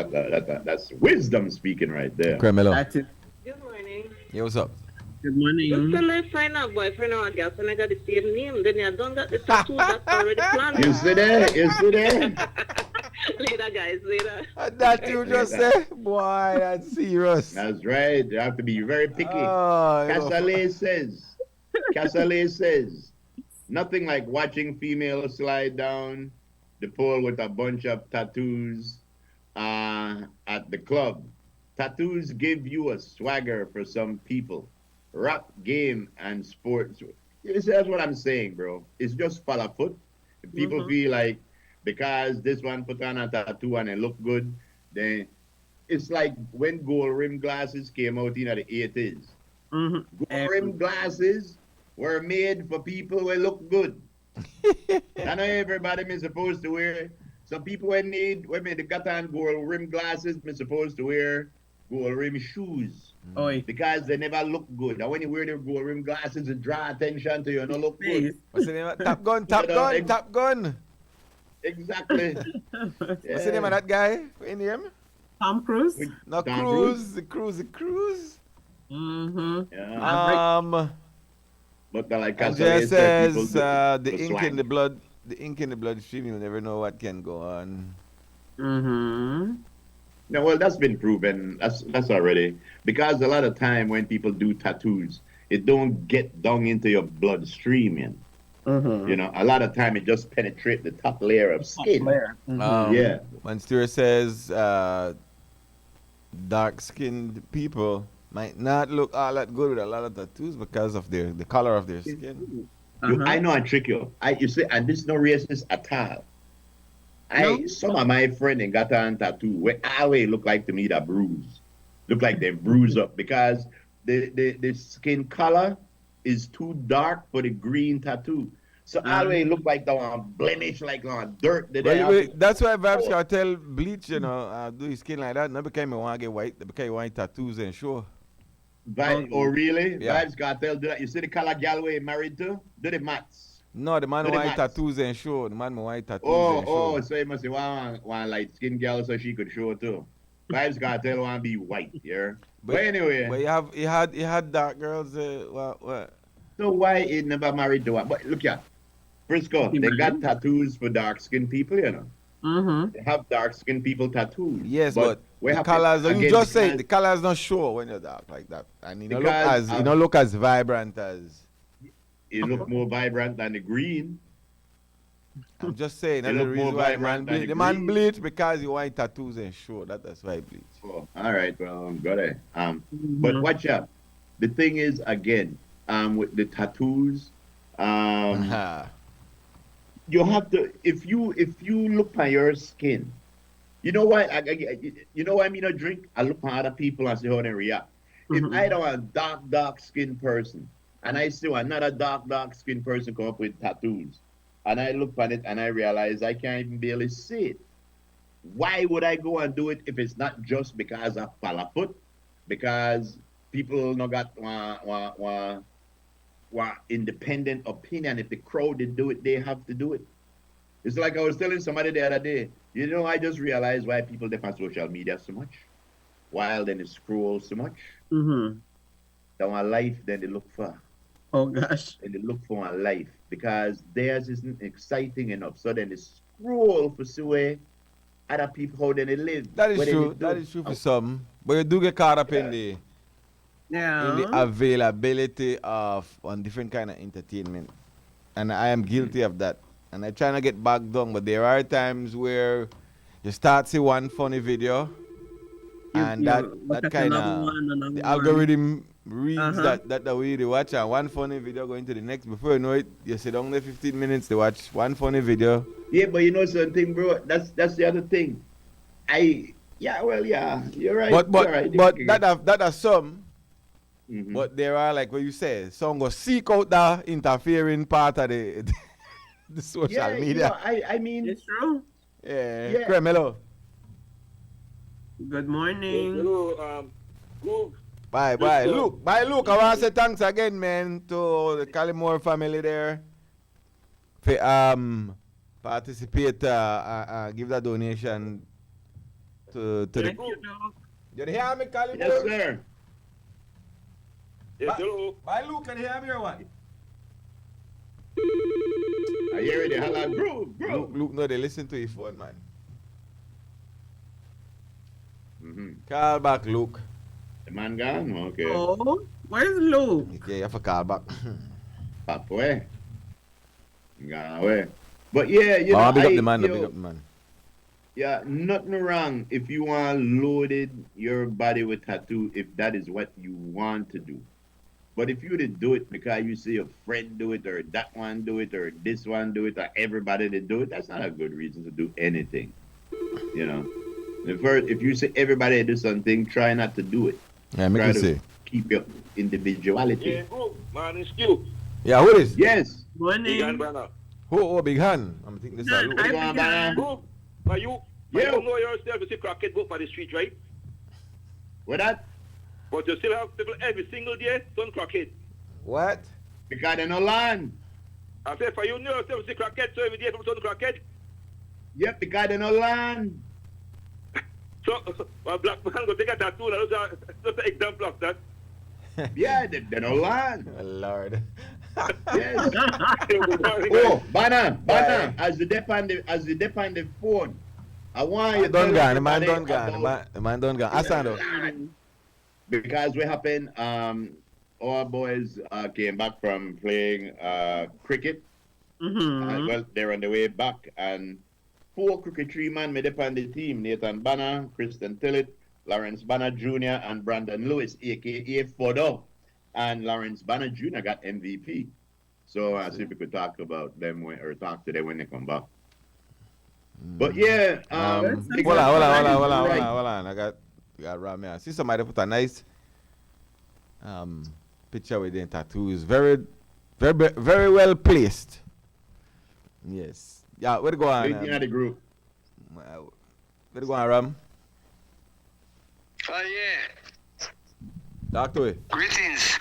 that's wisdom speaking right there. Cremelo. That's it. Good morning. Yeah, what's up? Good morning. Just till I find a boyfriend or a girlfriend, I got the same name. Then you don't got the tattoo that's already planned. You see there? You see there? Later, guys, later. That you just say, boy, that's serious. That's right. You have to be very picky. Oh, you know. Casale says, nothing like watching females slide down the pole with a bunch of tattoos at the club. Tattoos give you a swagger for some people. Rap game and sports. You see, that's what I'm saying, bro. It's just foot. If people feel like because this one put on a tattoo and it look good, then it's like when gold rim glasses came out in the 80s. Mm-hmm. Gold rim glasses were made for people who look good. I know everybody is supposed to wear. Some people when they got on gold rim glasses, are supposed to wear gold rim shoes. Oi. Because they never look good. And when you wear the gold rim glasses, it draw attention to you. No look good. What's the name of Top Gun? Top Gun. Exactly. What's the name of that guy? In him? Tom Cruise. No, Tom Cruise. The Cruise. Mm-hmm. Yeah. But like Andrea says, the ink swag. in the blood, bloodstream. You'll never know what can go on. Mm-hmm. No, well, that's been proven. That's already because a lot of time when people do tattoos, it don't get down into your bloodstream. You know, a lot of time it just penetrate the top layer of skin. Yeah. When Stuart says dark-skinned people might not look all that good with a lot of tattoos because of the color of their skin. I know I trick you. You say, and this is no racist at all. No? Some of my friends got on tattoo where always look like to me that bruise. Look like they bruise up because the skin color is too dark for the green tattoo. So always look like the one blemish, like on dirt. That's why Vibes Cartel bleach, you know, do his skin like that. Not because I want to get white, because you want tattoos and sure. Oh, really? Yeah. Vibes Cartel do that. You see the color Galway married to? Do the mats. No, the man Do the want mats. tattoos and show. The man want tattoos and show. So he must say one light skin girl so she could show too. Vibes Cartel want to be white, yeah. But anyway. But he had dark girls. What? So why he never married to one? But look here, Frisco, they got tattoos for dark skinned people, you know. Mm-hmm. They have dark skinned people tattoos. Yes, but the colors. You just say the colors not show when you're dark like that, and you don't look as vibrant as. You look more vibrant than the green. I'm just saying that's the reason why the man bleach because he want tattoos and show. That's why he bleach. Oh, all right, well, I'm good. But watch out. The thing is, again, with the tattoos, you have to if you look at your skin, you know why I mean a drink. I look at other people and see how they react. If I don't want a dark skinned person, and I see another dark skinned person come up with tattoos, and I look at it and I realize I can't even barely see it. Why would I go and do it if it's not just because of palaput? Because people no got one independent opinion. If the crowd did do it, they have to do it. It's like I was telling somebody the other day, you know, I just realized why people depend on social media so much. While then they scroll so much. Mm-hmm. They want life, then they look for. Oh gosh. And they look for a life because theirs isn't exciting enough. So then they scroll for see where other people how they live. That is true. That is true for some. But you do get caught up in the availability of on different kind of entertainment. And I am guilty of that. And I try to get back down, but there are times where you start see one funny video and that kind of the algorithm reads that the way they watch and one funny video going to the next. Before you know it, you sit down there 15 minutes to watch one funny video. Yeah, but you know something, bro. That's the other thing. You're right. But that are some. Mm-hmm. But there are, like what you say, some go seek out the interfering part of the social media. You know, I mean, It's true. Yeah. Cremelo. Good morning. Hello, Groove. Bye. Look, I want to say thanks again, man, to the Calimore family there for participate, give that donation to the. Thank you, Doc. You hear me, Calimore? yes, sir. Yes, hello. Bye, Luke, can you hear me or what? I hear it. Hello, bro. Luke, no, they listen to his phone, man. Mm-hmm. Call back, Luke. The man gone? Okay. Oh, where's Lou? Okay, you have to call back. Pop away. Gone away. But yeah, you know, Big up the man. Yeah, nothing wrong if you want loaded your body with tattoo if that is what you want to do. But if you did do it because you see a friend do it or that one do it or this one do it or everybody did do it, that's not a good reason to do anything. You know. If you say everybody do something, try not to do it. Yeah, make Try you to say. keep your individuality. Yeah, Groove. Morning Stew. Yeah, who is? Yes. Big Morning. hand, brother. Who, big hand? I'm thinking this is None, Luke. I Go on, began. man. Groove. Are you know yourself to see crackhead book for the street, right? What that? But you still have people every single day son crackhead. What? Because they no land. I say for you know yourself to see crackhead, so every day people son crackhead. Yep, because they no land. So a black man go take a tattoo, that's an example of that. Yeah, they no land. Oh, Lord. Yes. Oh, Banner, as you depend the phone, I want you to Done tell gone. The man everybody done gone. about- The man done gone. Asando. Because what happened, our boys came back from playing cricket. Mm-hmm. Well, they're on the way back, and 4 cricketry men made up on the team: Nathan Banner, Kristen Tillett, Lawrence Banner Jr., and Brandon Lewis, aka Fodo. And Lawrence Banner Jr. got MVP. So I see if we could talk about them or talk to them when they come back. But yeah, big Hold up on. right. I got around me. I see somebody put a nice picture with their tattoos. Very well placed. Yes. Yeah, where to go on? Big in the group. Where to go on, Ram? Yeah. Talk to it. Greetings.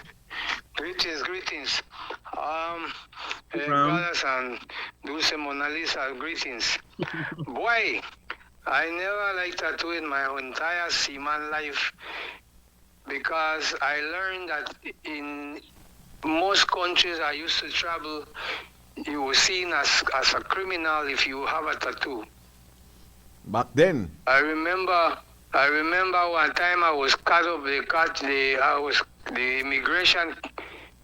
Brothers and Dulce Mona Lisa, greetings. Boy, I never liked tattoo in my entire seaman life because I learned that in most countries I used to travel, you were seen as a criminal if you have a tattoo. Back then. I remember one time I was the immigration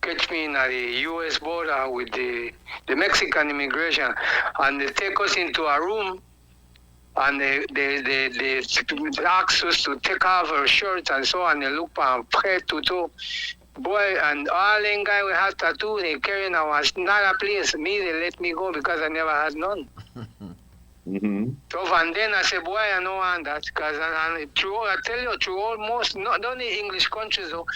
catch me in the U.S. border with the Mexican immigration, and they take us into a room, and they ask us to take off our shirts and so on. They look for a tutu. Boy, and all them guys we had tattoo, they carrying our not a place. Me, they let me go because I never had none. Mm-hmm. So and then I said, boy, I don't want that because I tell you, through almost not only English countries though,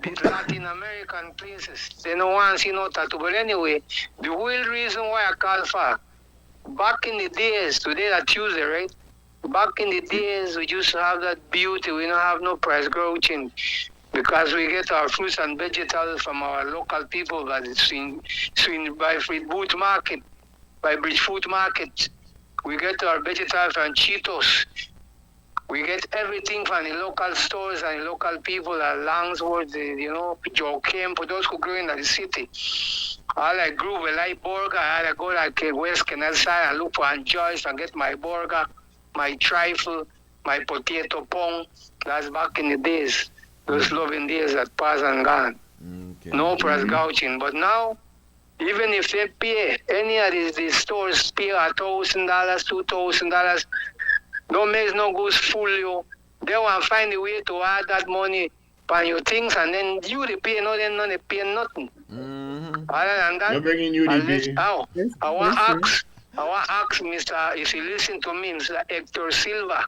these Latin American places, they don't want to see no tattoo. But anyway, the real reason why I call for back in the days, today that Tuesday, right? Back in the days, we used to have that beauty. We don't have no price grouching because we get our fruits and vegetables from our local people, but it's by Free Boot Market, by Bridge Food Market. We get our vegetables from Cheetos. We get everything from the local stores and the local people at Langsworth, Joe Kemp, those who grow in the city. All I grew with like burger. I had to go like West Canal side and look for Joyce and get my burger, my trifle, my potato pong. That's back in the days. Those loving days that passed and gone. Okay. No price gouging. But now, even if they pay, any of these stores pay $1,000, $2,000, don't make no goods fool you. They want to find a way to add that money on your things, and then you they pay, no, then they pay nothing. Mm-hmm. Other than that, You're bringing you the I want to ask Mr. If you listen to me, Mr. Hector Silva.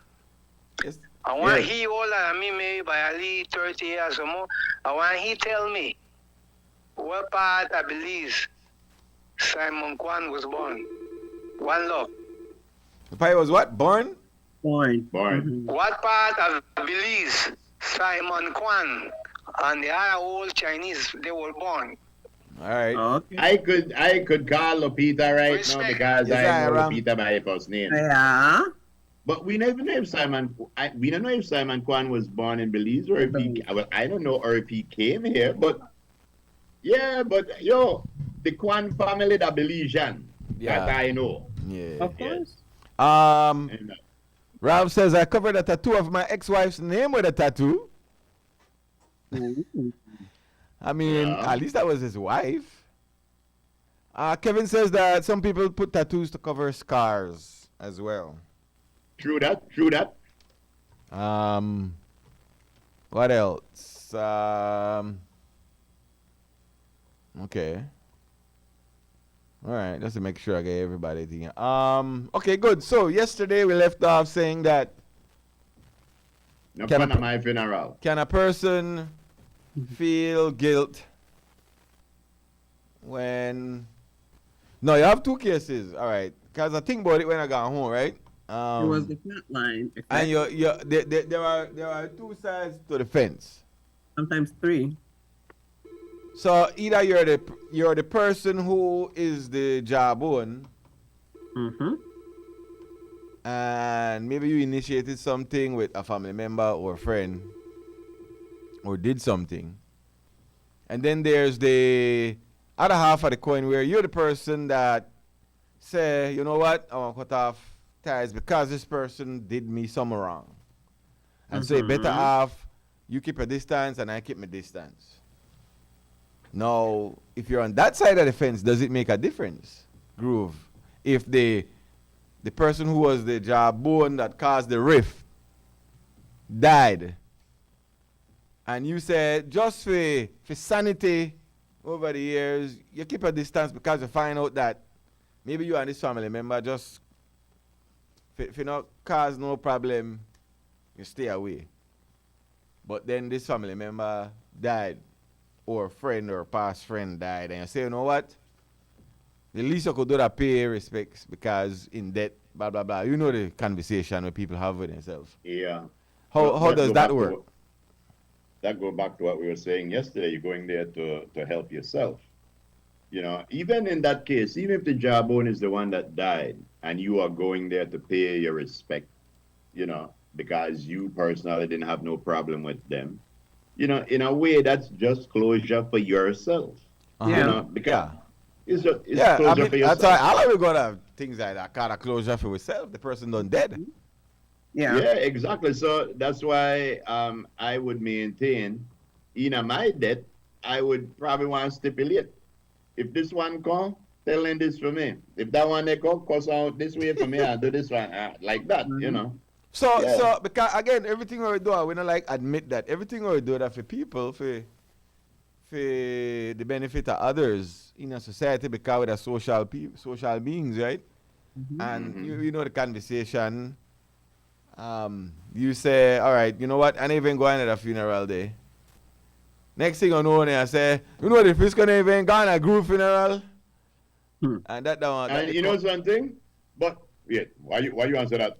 Yes. I want Yes. he older than me, maybe by at least 30 years or more. I want he tell me what part of Belize Simon Kwan was born. One love. The pie was what? Born? Born. What part of Belize Simon Kwan and the other old Chinese they were born? All right. Okay. I could call Lupita right Respect. now because Yes, I know Ram. Lupita by her first name. Yeah. But we never know if we don't know if Simon Kwan was born in Belize or if he, well, I don't know, or if he came here, but yeah, but the Kwan family, the Belizean, Yeah. that I know. Yeah. Of course. And, Ralph says I covered a tattoo of my ex-wife's name with a tattoo. I mean, Yeah. at least that was his wife. Kevin says that some people put tattoos to cover scars as well. True that. What else? Okay. All right, just to make sure I get everybody thinking. Okay, good. So yesterday we left off saying that No Can fun I at my funeral. can a person feel guilt when? No, you have two cases. All right, because I think about it when I got home, right? It was the flat line. effect. And there are two sides to the fence. Sometimes three. So either you're the person who is the jawbone, Mm-hmm. and maybe you initiated something with a family member or a friend, or did something, and then there's the other half of the coin where you're the person that say, you know what, I want to cut off ties because this person did me some wrong, and so it better off you keep a distance and I keep my distance. Now, if you're on that side of the fence, does it make a difference, Groove? If the person who was the jawbone that caused the rift died, and you said, just for sanity, over the years, you keep a distance because you find out that maybe you and this family member just, if you not cause no problem, you stay away. But then this family member died, or a friend or a past friend died, and you say, you know what? The least you could do that pay respects because in debt, blah, blah, blah. You know the conversation where people have with themselves. Yeah. How does that work? That go back to what we were saying yesterday. You're going there to help yourself. You know, even in that case, even if the jawbone is the one that died and you are going there to pay your respect, you know, because you personally didn't have no problem with them, you know, in a way, that's just closure for yourself. Uh-huh. You know, because it's yeah, closure I mean, for yourself. that's why all of we gonna have things like that kind of closure for yourself. The person done dead. Yeah. Yeah, exactly. So that's why I would maintain, in my debt, I would probably want to stipulate. If this one come, tell them this for me. If that one they come, cost out this way for me, I'll do this one. Like that, you know. So because again, everything we do, we don't like admit that. Everything we do that for people, for the benefit of others in a society, because we're social beings, right? And you know the conversation. You say, all right, you know what? I ain't even going to the funeral day. Next thing you know, I say, you know the Frisco ain't even gone a group funeral. And that one. And you know something? But yeah, why you answer that?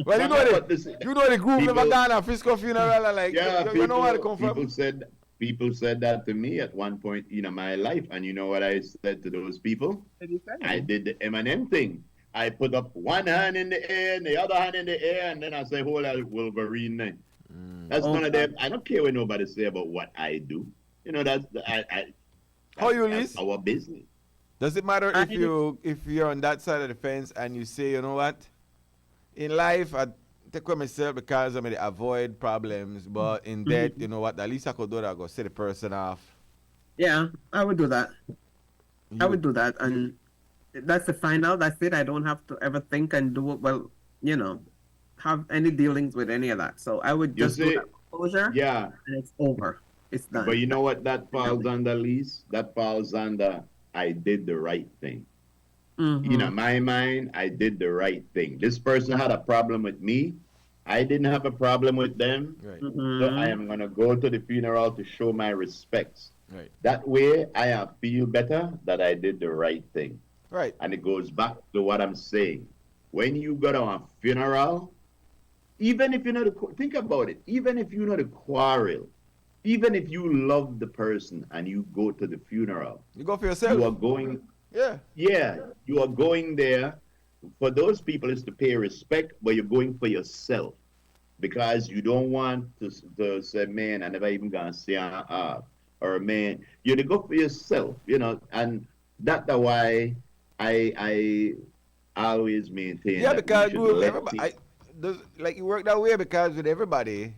Well, you know the group never gone a Frisco funeral. Like, yeah, you know where it come from. People said that to me at one point in my life, and you know what I said to those people? I did the Eminem thing. I put up one hand in the air and the other hand in the air, and then I say, "Hold on, Wolverine." That's none of them. I don't care what nobody say about what I do. You know, that's How you list? Our business. Does it matter if you're on that side of the fence and you say, you know what? In life, I take care of myself because I may avoid problems, but in death, you know what? At least I could do that. I go see the person off. Yeah, I would do that. I would do that, and that's the final. That's it. I don't have to ever think and do it. Well, you know, have any dealings with any of that. So I would just do that closure. Yeah, and it's over. It's done. But you know what that falls under, Lise? That falls under I did the right thing. You know, my mind, I did the right thing. This person had a problem with me. I didn't have a problem with them. Right. So I am going to go to the funeral to show my respects. Right. That way, I feel better that I did the right thing. Right. And it goes back to what I'm saying. When you go to a funeral, even if you know think about it, even if you know the quarrel, even if you love the person and you go to the funeral, you go for yourself. You are going. Yeah, you are going there. For those people, it's to pay respect, but you're going for yourself because you don't want to say, man, I never even gonna see or man, you to go for yourself, you know, and that's why I always maintain. Yeah, that because everybody, like you work that way because with everybody,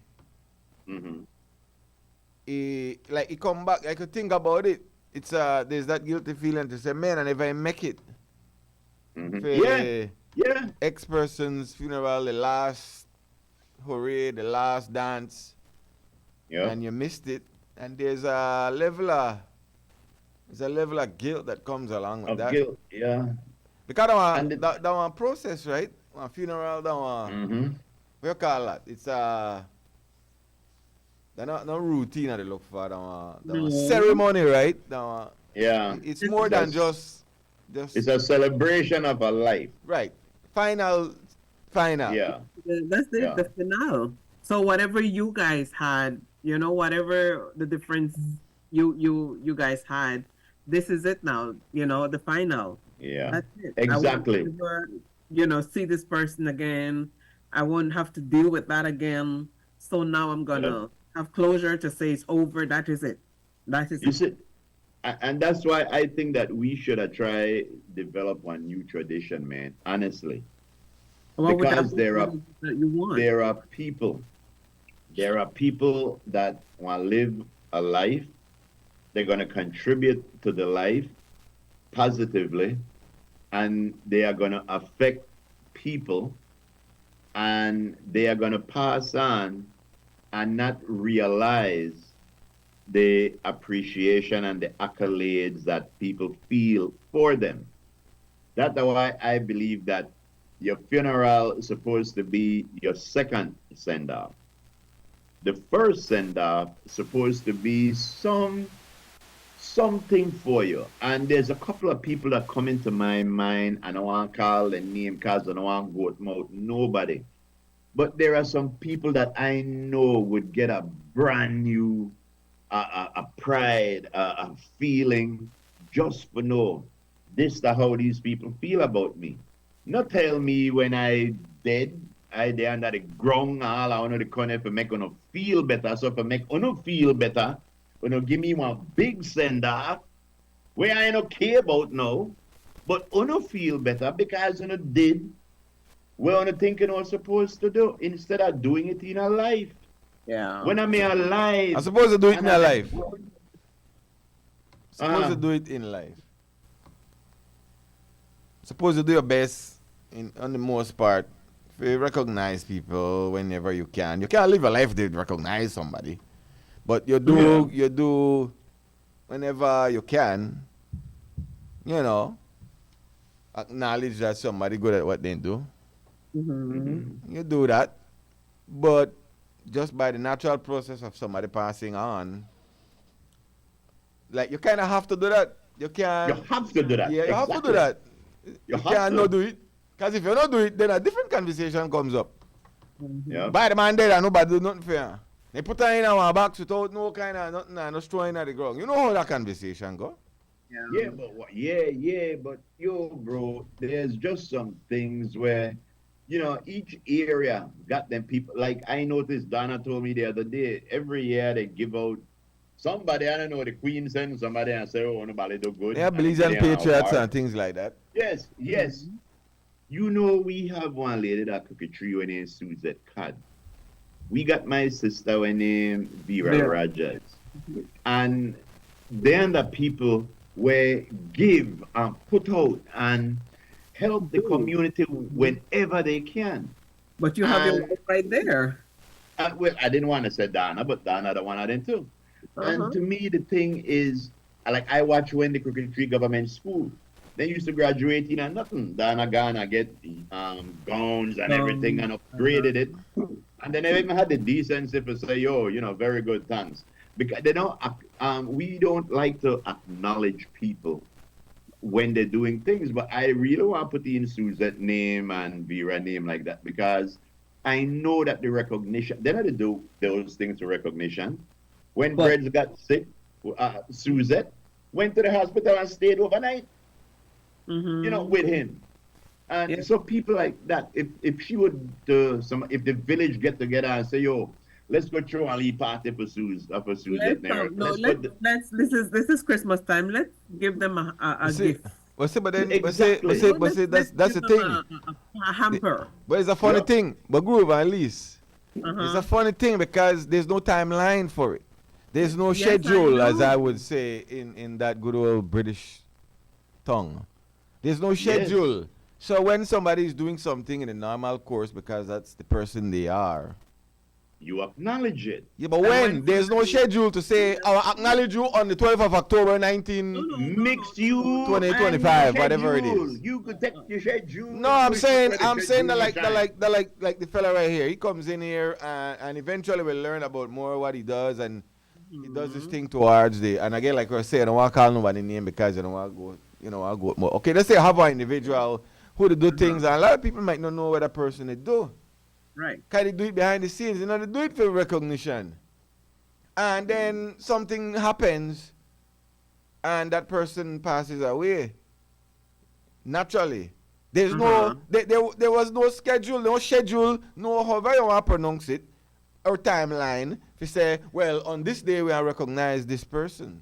it come back. I could think about it. It's there's that guilty feeling to say, man, I never make it. Yeah. Ex person's funeral, the last hooray, the last dance, and you missed it. And there's a level of guilt that comes along with that. Guilt, yeah. Because that one process, right? One funeral, that one. What you call that? It's they're not routine that they look for. That one ceremony, right? That one. Yeah. It's more than just. It's a celebration of a life. Right. Final. Yeah. That's it. Yeah. The finale. So whatever you guys had, you know, whatever the difference you guys had, this is it now. You know, the final. Yeah. That's it. Exactly. I won't ever, you know, see this person again. I won't have to deal with that again. So now I'm gonna have closure to say it's over. That is it. That is it. And that's why I think that we should try develop one new tradition, man. Honestly, because there are people that want to live a life. They're going to contribute to the life positively, and they are going to affect people, and they are going to pass on and not realize the appreciation and the accolades that people feel for them. That's why I believe that your funeral is supposed to be your second send off. The first send off is supposed to be something for you. And there's a couple of people that come into my mind, and I want to call the name because I don't want to go out nobody. But there are some people that I know would get a brand new a pride, a feeling just for know this is how these people feel about me. Not tell me when I dead, I there under the ground all I want to come to make uno feel better. So for make uno feel better, uno give me one big send off where I don't care about now, but uno feel better because uno did what uno thinking was supposed to do instead of doing it in a life. Yeah. When I'm alive. I'm supposed to do it in and a I- life. Supposed to do it in life. Supposed to do your best on the most part. You recognize people whenever you can. You can't live a life to recognize somebody. But you do whenever you can, you know, acknowledge that somebody good at what they do. Mm-hmm. You do that. But just by the natural process of somebody passing on, like you kind of have to do that. You can't. You have to do that. Yeah, you have to Exactly. do that. You You have can't to. not do it. Because if you don't do it, then a different conversation comes up. Yeah. By the man dead and nobody do nothing for you. They put her in our box without no kind of nothing and no throwing at the ground. You know how that conversation go? Yeah, but yeah, but yo, bro, there's just some things where, you know, each area got them people. Like I noticed, Donna told me the other day, every year they give out somebody, I don't know, the Queen send somebody and say, oh, nobody do good. Yeah, and Belizean they give them an patriots award. and things like that. Yes. You know, we have one lady that cook a tree when named Suzette Cod. We got my sister when named Vera Yeah. Rogers. And then the people where give and put out and help the community whenever they can. But you have your And- wife right there. Well, I didn't want to say Donna, but Donna the one of them too. And to me, the thing is, like I watch when the Crooked Tree Government School, they used to graduate in a nothing. Donna Ghana get gowns and everything and upgraded it. And they never even had the decency to say, yo, you know, very good, thanks. Because they don't, we don't like to acknowledge people when they're doing things. But I really want to put in Suzette name and Vera name like that because I know that the recognition, they don't do those things for recognition. When But- Breads got sick, Suzette went to the hospital and stayed overnight, Mm-hmm. you know, with him. And Yeah. so people like that, if she would, if the village get together and say, yo, let's go throw a little party for Suzette. This is Christmas time. Let's give them a See, gift. but see, but then, Exactly. but see, that's the give thing. them a hamper. But it's a funny Yeah. thing. But Groove and Lise, it's Uh-huh. a funny thing because there's no timeline for it. There's no Yes, I schedule, as know. I would say in that good old British tongue. There's no schedule. So when somebody is doing something in a normal course because that's the person they are. You acknowledge it. Yeah, but And when when there's no schedule to say, I'll acknowledge you on the 12th of October 19... Mix you 2025, and your whatever it schedule. is. You could take your schedule. No, I'm push saying it where the schedule shine. like the fella right here. He comes in here and eventually we'll learn about more what he does and he does this thing towards the and again like I said, I don't want to call nobody name because I don't want to go, you know, I'll go more. Okay, let's say I have an individual who they do things and a lot of people might not know what a person they do. Right. Can they do it behind the scenes? You know, they do it for recognition. And then something happens and that person passes away. Naturally. There's no, there was no schedule, no however you want to pronounce it, or timeline to say, well, on this day we will recognize this person.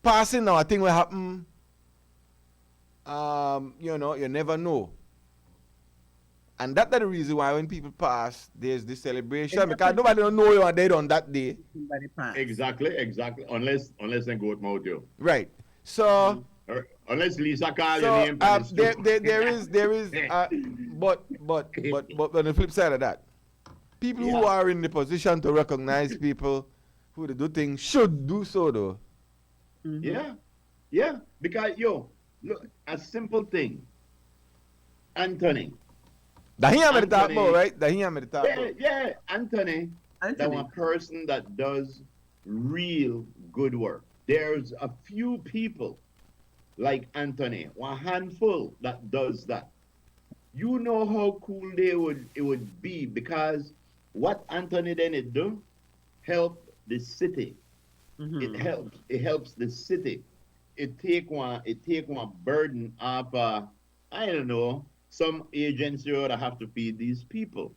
Passing now, I think will happen, you know, you never know. And that's the reason why when people pass, there's this celebration because nobody don't know you are dead on that day. Somebody passed. Exactly. Unless they go with Mojo. Right. So, Or unless Lisa call so your name. and it's true. there is, but on the flip side of that, people who Yeah. are in the position to recognize people who they do things should do so though. Yeah. Yeah. Because, yo, look, a simple thing. Anthony. That he am the talk Anthony- about, right? That he am the talk Yeah, about. yeah. Anthony. That Anthony. one person that does real good work. There's a few people like Anthony, one handful that does that. You know how cool it would be because what Anthony then it do help the city. It helps the city. It take one burden off I don't know, some agency would have to feed these people.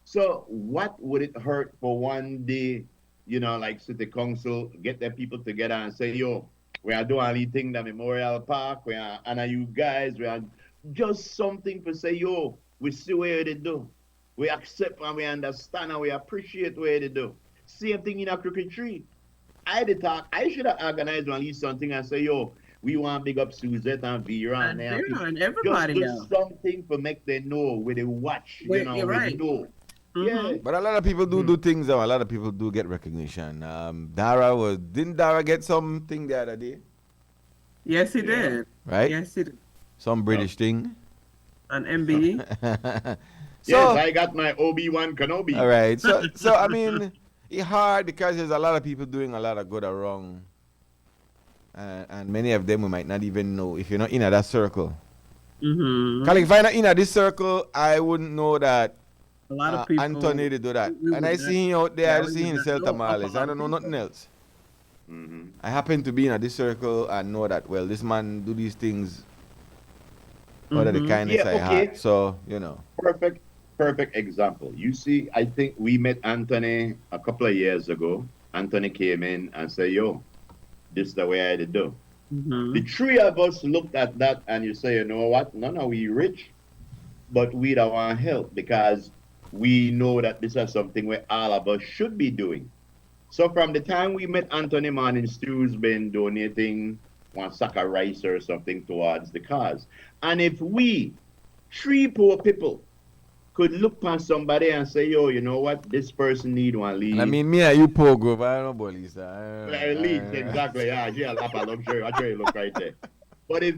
So what would it hurt for one day, like city council, get their people together and say, yo, we are doing a thing the Memorial Park, we are honor you guys, we are just something to say, yo, we see what they do. We accept and we understand and we appreciate what they do. Same thing in a Crooked Tree. I should have organized at least something and say, yo, we want to big up Suzette and Vera And Vera and everybody just do something to make them know where they watch, Wait, where you're they right. know. Mhm. Yeah. But a lot of people do things though. A lot of people do get recognition. Didn't Dara get something the other day? Yes, he Yeah. did. Right? Yes, he did. Some British thing. An MBE. So, Yes, I got my Obi-Wan Kenobi. all right. So I mean, it's hard because there's a lot of people doing a lot of good or wrong, and many of them we might not even know if you're not in that circle. Cause if I'm not in this circle, I wouldn't know that A lot of people. Anthony to do that. we And I would see him out there. yeah, I we see him in would Sell not know Tamales. of a I lot don't know of nothing people. else. Mm-hmm. I happen to be in this circle and know that well, this man do these things out of the kindness Yeah, I okay. had. So Perfect example. You see, I think we met Anthony a couple of years ago. Anthony came in and said, yo, this is the way I did do. The three of us looked at that and you say, you know what? None of we rich, but we don't want help because we know that this is something where all of us should be doing. So from the time we met Anthony, Morning Stew's been donating one sack of rice or something towards the cause. And if we, three poor people, could look past somebody and say, yo, you know what? This person need one lead. and I mean me and you poor group, I don't know about Lisa. Lead, exactly. Yeah, she a lap of luxury. I tell you, look right there. But if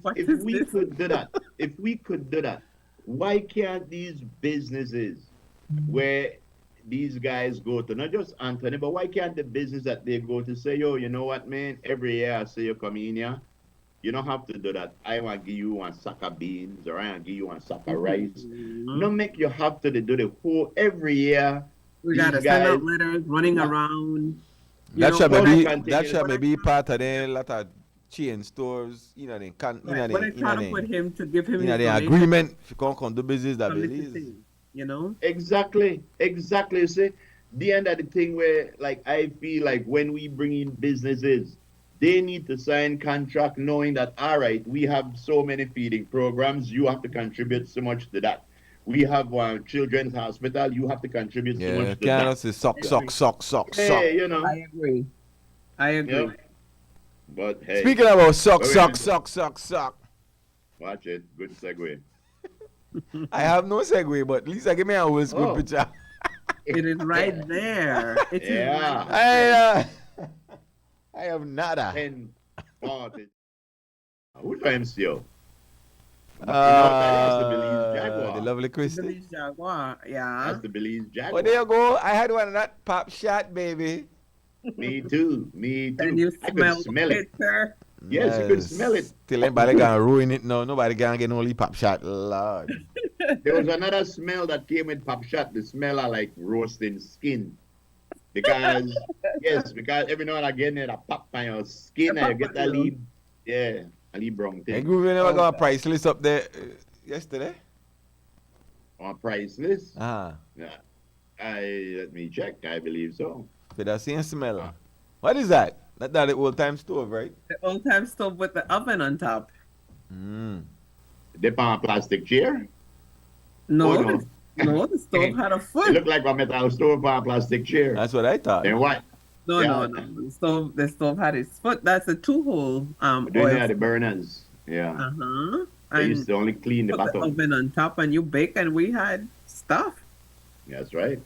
What if is we this? could do that, why can't these businesses where these guys go to, not just Anthony, but why can't the business that they go to say, yo, you know what, man? Every year I say you come in here, you don't have to do that. I want to give you one sack of beans or I want to give you one sack of rice. No make you have to do the whole every year. We gotta These send out guys- letters, running around. That should what I maybe can that take should is- maybe part of the lot of chain stores, When I try to put the him to give him his donation, agreement if you can't do business that commit believes. the thing, you know. Exactly. You see, the end of the thing where, like, I feel like when we bring in businesses, they need to sign contract knowing that, all right, we have so many feeding programs, you have to contribute so much to that. We have one children's hospital, you have to contribute so Yeah, much to can't that. say sock. Hey, you know. I agree. Yeah. But hey, Speaking about sock. watch it. Good segue. I have no segue, but Lisa, give me a whole good Oh. picture. It is right there. It is Yeah. right I have nada. 10:40. Who's your MCO? The lovely Christy. Belize Jaguar, yeah. That's the Belize Jaguar. Oh, there you go. I had one of that pop shot, baby. Me too. Can you I smell could smell it. picture? Yes, you could smell it. Still anybody gonna ruin it now. Nobody gonna get no only pop shot. Lord. There was another smell that came with Pop Shot. The smell of like roasting skin. Because because every now and again it a pop on your skin and you get a leaf. Yeah, a leaf brown Hey, thing. Groovy never got a price list up there yesterday. On price list. Ah, Yeah. Let me check. I believe so. with that same smell. What is that? That's the old time stove, right? The old time stove with the oven on top. They on a plastic chair. No, Oh, no. no, the stove had a It foot. looked like a metal stove on a plastic chair. That's what I thought. Then what? No, Yeah. no. The stove had its foot. That's a two-hole Doing oil. that the burners. Yeah. Uh-huh. They used And to only clean the put the bottom. oven on top and you bake and we had stuff. That's right.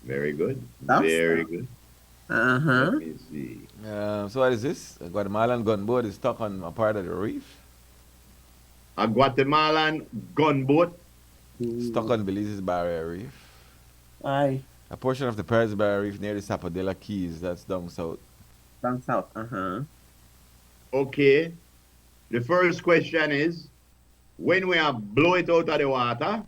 Very good. That's Very stuff. good. Uh-huh. Let me see. So what is this? A Guatemalan gunboat is stuck on a part of the reef. A Guatemalan gunboat. Stuck on Belize's Barrier Reef. Aye. A portion of the Paris Barrier Reef near the Sapodela Keys, that's down south. Down south. Uh-huh. Okay. The first question is, when we have blow it out of the water,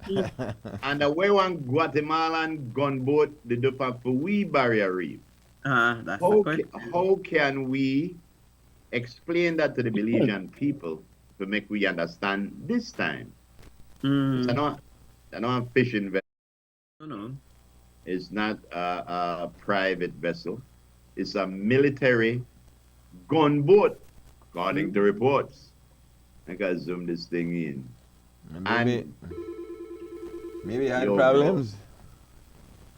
and the way one Guatemalan gunboat the do for we barrier reef. That's the question. How can we explain that to the Belizean people to make we understand this time? Mm. I know a fishing vessel. No. It's not a private vessel. It's a military gunboat, according to reports. I can zoom this thing in. Maybe had Yo, problems.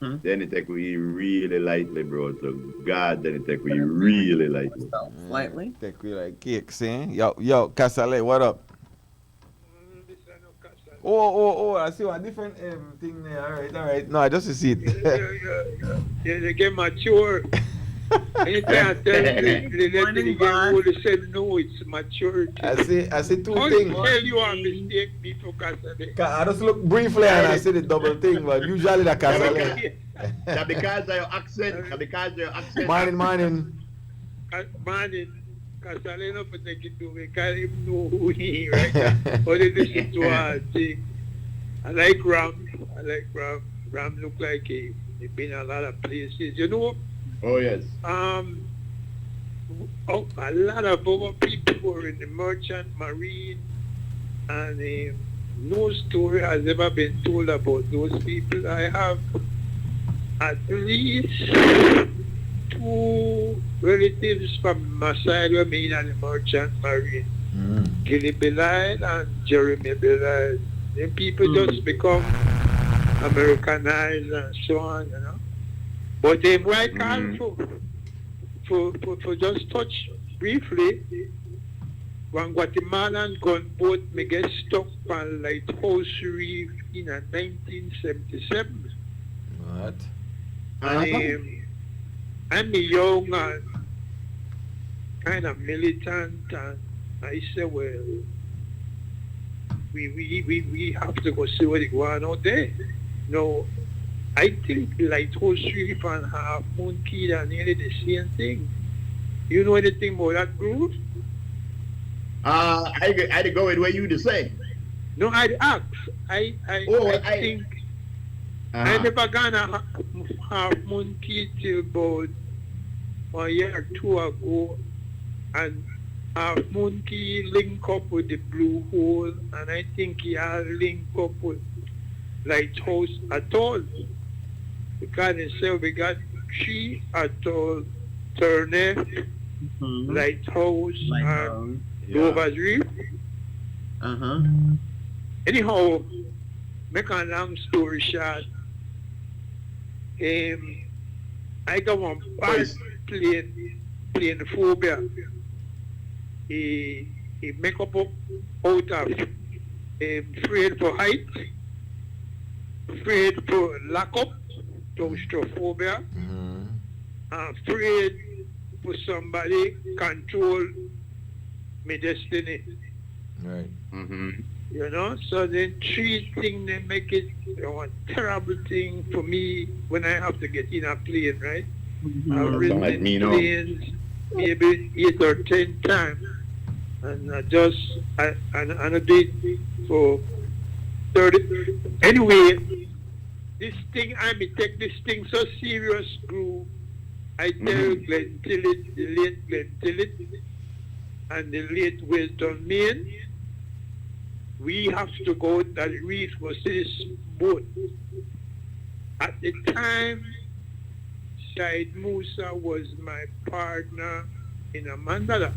Then it take we really lightly, bro. So God, then it take we really lightly. Slightly. Take we like cakes, eh? Yo, Casale, what up? Oh, I see one different thing there. All right. No, I just see it. Yeah, they get mature. Anytime I tell the game, would say no, it's maturity. I see two How things. tell you a mistake before Casale? I just look briefly and I see the double thing, but usually the Casale. That because of your accent. That because of your accent. Morning. Morning. Casale no protect it to me. Can't even know who he is, right? But they listen to our thing. I like Ram. Ram look like he's been a lot of places. You know, Oh yes. a lot of our people were in the merchant marine, and no story has ever been told about those people. I have at least 2 relatives from my side were in the merchant marine. Gilly Belide and Jeremy Belide. Then people just become Americanized and so on, you know. But they right for just touch briefly, one Guatemalan gunboat may get stuck on Lighthouse Reef in 1977. What? I'm a young and kind of militant, and I said, well, we have to go see what is going on out there. No, I think Lighthouse Reef and Half Moon Key are nearly the same thing. You know anything about that group? I'd go with what you to say. No, I'd ask. I think I never gonna Half Moon Key till about 1 year or 2 ago, and Half Moon Key link up with the Blue Hole, and I think he has link up with Lighthouse Atoll. Because they say we got 3 atoll, Turner, Lighthouse, and Dover's Reef. Anyhow, make a long story short, I got one bad plane phobia. He make up out of afraid for height, afraid for lack up, claustrophobia, afraid for somebody control my destiny. Right. You know, so the 3 things they make it a terrible thing for me when I have to get in a plane, right? I've ridden like me, no. planes maybe 8 or 10 times, and I did for 30. Anyway, this thing, I may take this thing so serious, Gru. I tell Glenn Tillett, the late Glenn Tillett, and the late Wilton Main, we have to go to the reef for this boat. At the time, Said Musa was my partner in a mandala.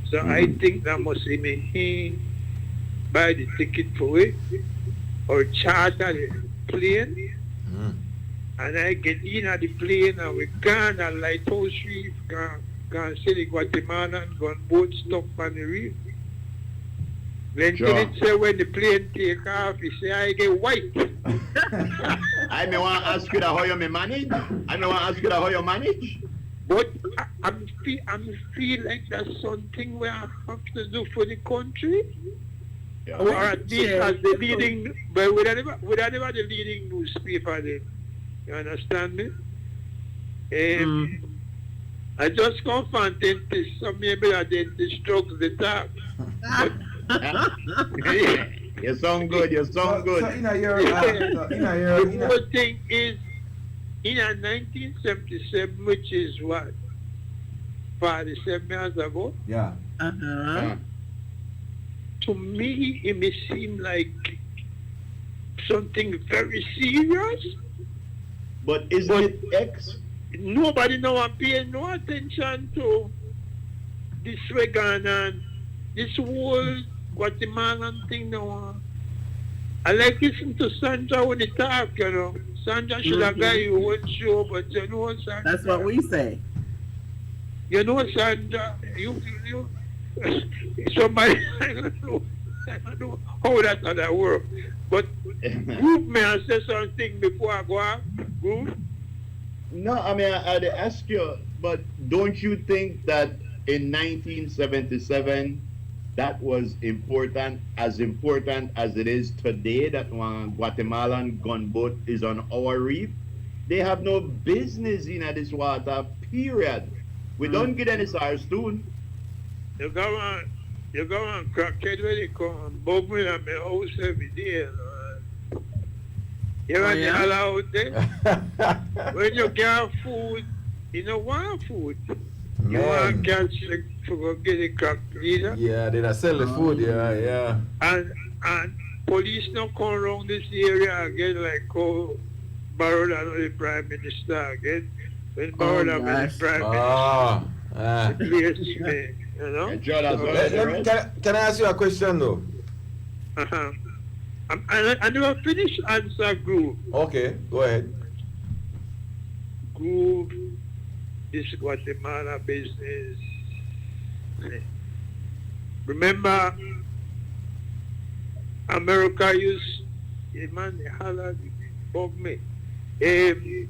So I think that must be me buy the ticket for it or charter the plane. And I get in at the plane and we gone at Lighthouse Reef, gone see the Guatemalan gunboat stuck on the reef. Then Sure. it say when the plane take off, he say I get white. I may want to ask you that how you may manage. I may want to ask you that how you manage. But I'm feel like that's something we have to do for the country. Yeah. Or at least Yeah. as the leading, but we are never the leading newspaper then. You understand me? I just confront dentists, so maybe I dentist strokes the talk. You sound good. You sound good. So in a year, The whole thing is in 1977, which is what, 47 years ago. yeah. Uh-huh. To me, it may seem like something very serious. But isn't it X? Nobody now are paying no attention to this Reagan and this whole Guatemalan thing now. I like listen to Sandra when he talk, you know. Sandra should have got you one show, but you know Sandra. That's what we say. You know Sandra, you somebody I don't know how that other work. But group may I say something before I go out? Group? No, I mean, I'd ask you, but don't you think that in 1977, that was important as it is today, that one Guatemalan gunboat is on our reef? They have no business in this water, period. We don't get any SARS soon. You go on crackhead when they come and bug me at my house every day. You know, yeah? all out there. When you get food, you don't want food. You want Man. catch to go get a crack leader. Yeah, they not sell the food, yeah. And police not come around this area again like how Baroda the Prime Minister again. When Baroda was gosh. the Prime Ah. Minister, place me, you know? And Joe, that's what I said, right? Can I ask you a question though? Uh-huh. I never finished answer group. Okay, go ahead. Group, this Guatemala business. Remember, America used, man, holla, bug me. This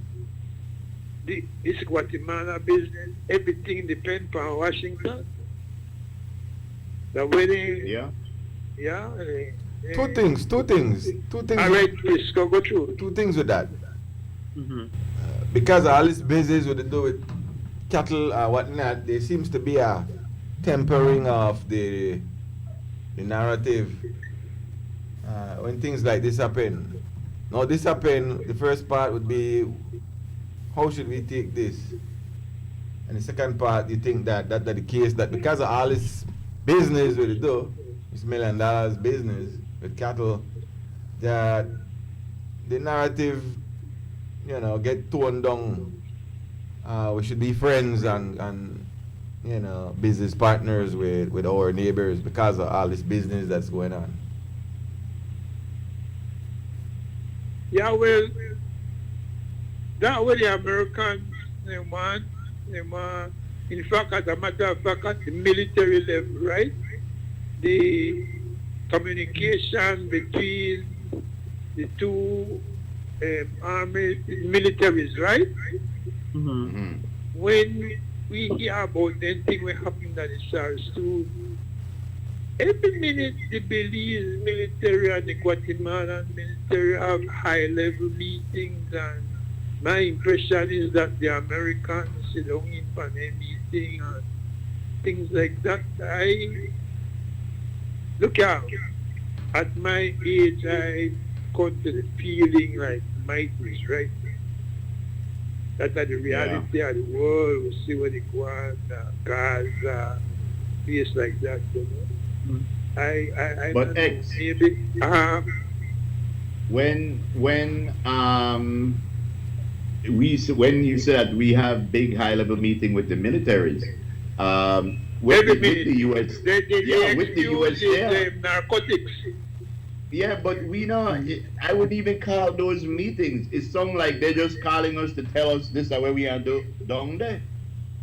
Guatemala business, everything depends on Washington. The wedding, Yeah. yeah. Two things. I read Frisco, go through. Two things with that. Mm-hmm. Because all this business with to do with cattle or whatnot, there seems to be a tempering of the narrative when things like this happen. Now this happen, the first part would be how should we take this? And the second part, you think that the case that because of all this business with it do, this $1 million business with cattle, that the narrative, you know, get toned down. We should be friends and you know, business partners with our neighbors because of all this business that's going on. Yeah, well, that way the Americans, they want, in fact, as a matter of fact, at the military level, right? The communication between the two army militaries, right? Mm-hmm. When we hear about anything that happened at the SARS too, every minute the Belize military and the Guatemalan military have high-level meetings, and my impression is that the Americans sit down in for a meeting and things like that. I look out. At my age, I come to the feeling like might is right. That's the reality of the world. We see what it goes, Gaza, place like that. You know? I But don't know, X, maybe. when you said we have big high level meeting with the militaries, with the US, with the US there. Narcotics. Yeah, but we know, I wouldn't even call those meetings. It sounds like they're just calling us to tell us this is where we are down there.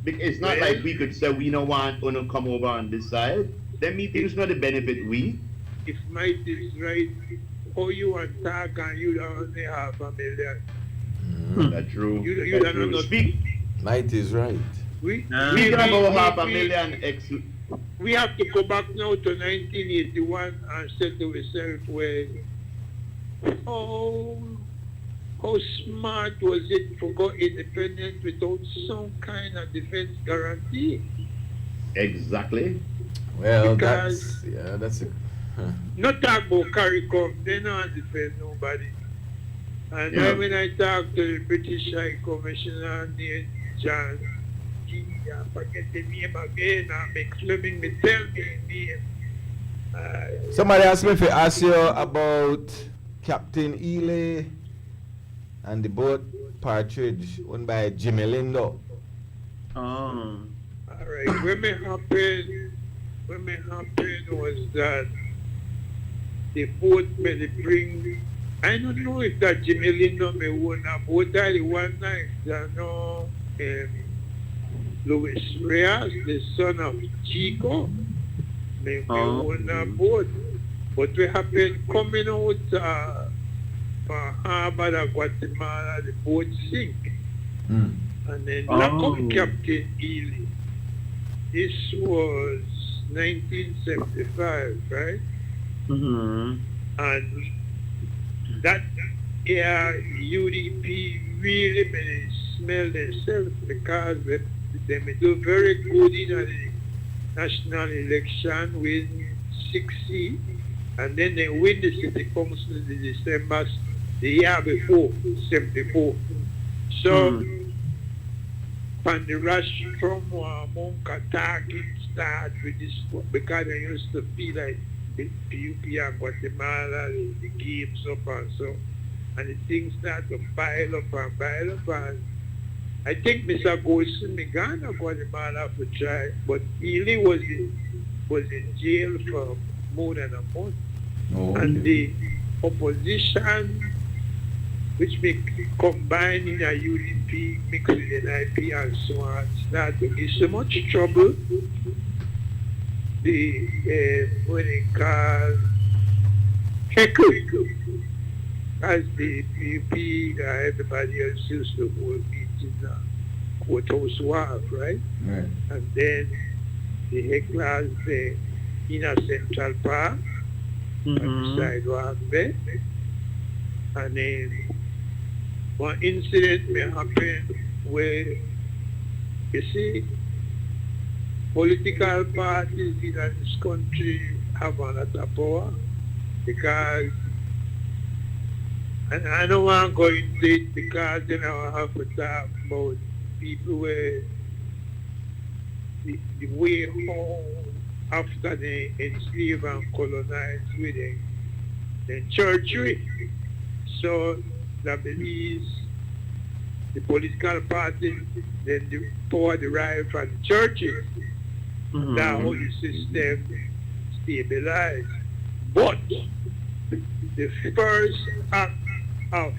It's not like we could say we don't want to come over on this side. Them meetings not the benefit we. if might is right, how you want to talk and you don't only half a million. That's true. You That's don't know true. nothing. Might is right. We, Speaking about half a million, we have to go back now to 1981 and say to ourselves, well, how, how smart was it to go independent without some kind of defense guarantee? exactly. Well, Because that's a. not talk about CARICOM, they don't defend nobody. And Yeah. then when I talk to the British High Commissioner named John, I forget the name again, and make Fleming me tell me his name. Somebody asked me if I ask you about Captain Ely and the boat Partridge owned by Jimmy Lindo. Oh. All right, when me happened was that the boat may bring. I don't know if that Jimmy Lindo may own a boat. I the one night I know Luis Reyes, the son of Chico, may own a boat. But we happen coming out from harbor of Guatemala, the boat sink. And then lock up Captain Ely. This was 1975, right? Mm-hmm. And that year, UDP really made smell themselves because they may do very good in the national election with 6 seats, and then they win the city council in December the year before, 74. So, from the rush from Mount Kataki start with this, because I used to feel like the PUP and Guatemala, the games up and so, and the things start to pile up, and I think Mr. Golson began to Guatemala for try, but Ely was in jail for more than a month. And the opposition, which we combine in a UDP, mixed with NIP and so on, start to give so much trouble. The, what they call, heckle, as the PUP, everybody else used to hold meetings, courthouse wharf, right? Right. And then the hecklers in a Central Park, on the sidewalk there. And then one incident may happen where, you see, political parties in this country have a lot of power because, and I don't want to go into it because then I have to talk about people where the way home after they enslave and colonize with the churchery. So that believes the political party, then the power derived from the churches. That's how the system stabilized. But the first act of,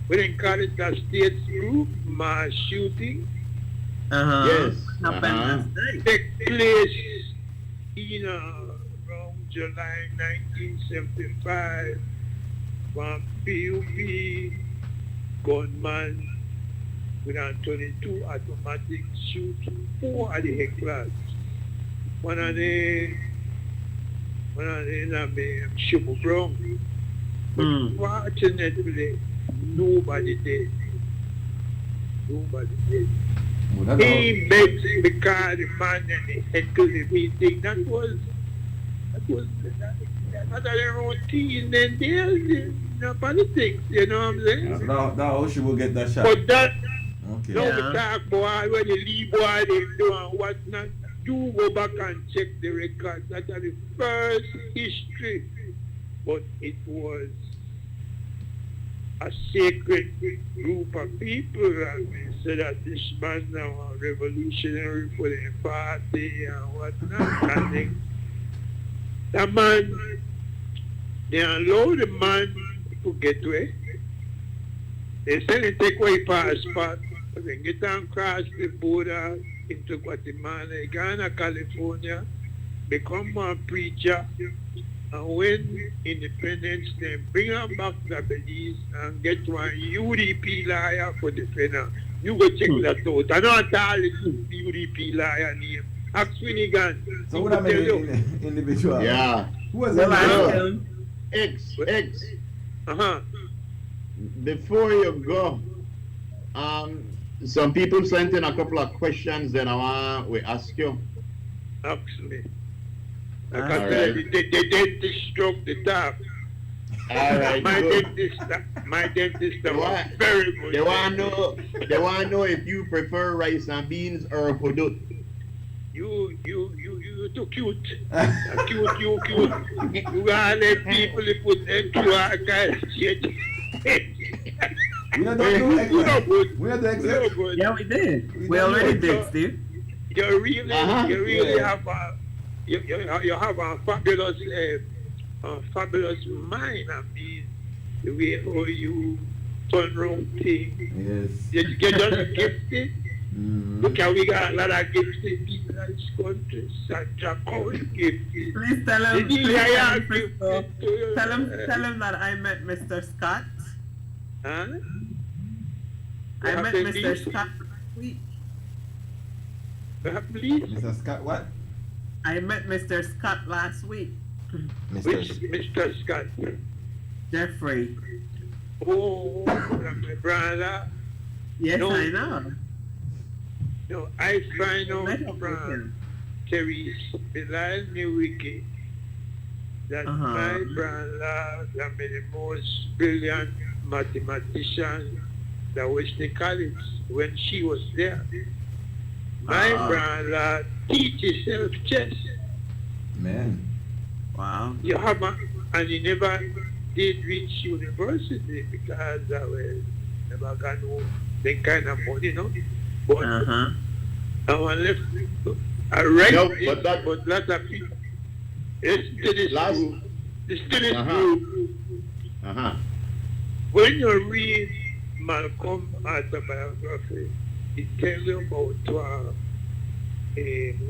we didn't call it a state group, mass shooting, Yes. Happened last night. take place in around July 1975 when PUP gunman with a 22 automatic shoot 4 of the hecklers. One of them Shubu Brown. But fortunately, nobody did. Nobody did. He begs because the man and the heckle the meeting. That was a routine. Then there's politics, you know what I'm saying? Now how she will get that shot? But that, Okay. now we talk boy, when the lead boy they do and what not, do go back and check the records. That's the first history. But it was a sacred group of people, and they said that this man now a revolutionary for the party and whatnot. And the man, they allow the man to get away. They say they take away passport, but they get and cross the border into Guatemala, Ghana, California, become a preacher, And when independence, then bring her back to Belize and get one UDP lawyer for defender. You go check that out. I don't all the UDP lawyer name. Ask Finnegan. So what I mean individual? Yeah. Who was Well, I that? still, X. Uh-huh. Before you go, some people sent in a couple of questions that I want we ask you. Ask me. I All can right. tell you, the dentist struck the top. All right, My good. dentist They was want- very good. They want to know if you prefer rice and beans or hudut. You too cute. Cute. You gotta let people put extra kind shit. We not Hey, do You exit. know good. We not do You know exit. good. yeah, we did. We don't already know. did, Steve. You really Yeah. have a you have a fabulous mind. I mean, the way how you turn around things. Yes. You just gifted. Mm-hmm. Look how we got a lot of gifted people in this country. Sandra Cole gifted. Please tell him, Did please I tell ask him, you Frisco. to- Tell him that I met Mr. Scott. Huh? I met Happened, Mr. please? Scott last week. Please, Mr. Scott, what? I met Mr. Scott last week. which Mr. Scott? Jeffrey. Oh, my brother. Yes, No. I know. No, I find Met out up with from him. Terry's Bilal Wiki that Uh-huh. my brother that made the most brilliant mathematician that was in college when she was there. My Uh-huh. brother teaches self chess. Man. Wow. You have a, and he never did reach university because I was never got no that kind of money, you know. But Uh-huh. I want left. I write No, it, but that- but lots of people. It's still is Last- true. It's still is Uh-huh. true. When you read Malcolm autobiography, it tells you about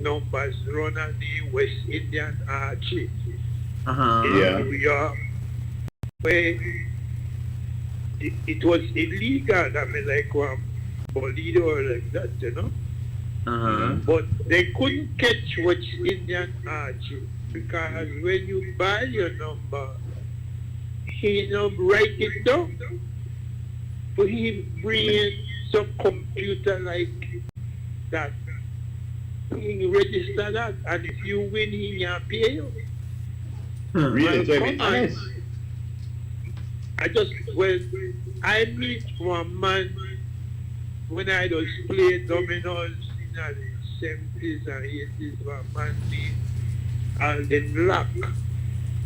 numbers run on the West Indian Archie Uh-huh. in Yeah. New York, where it was illegal. I mean, like Bolido or like that, you know. Uh-huh. But they couldn't catch West Indian Archie because when you buy your number, he write it down. But he bring some computer like that. He register that, and if you win, he can pay you. Really, so I mean, come on. honest. I meet one man when I was playing dominoes in the 70s and 80s, one man named Alden Lock.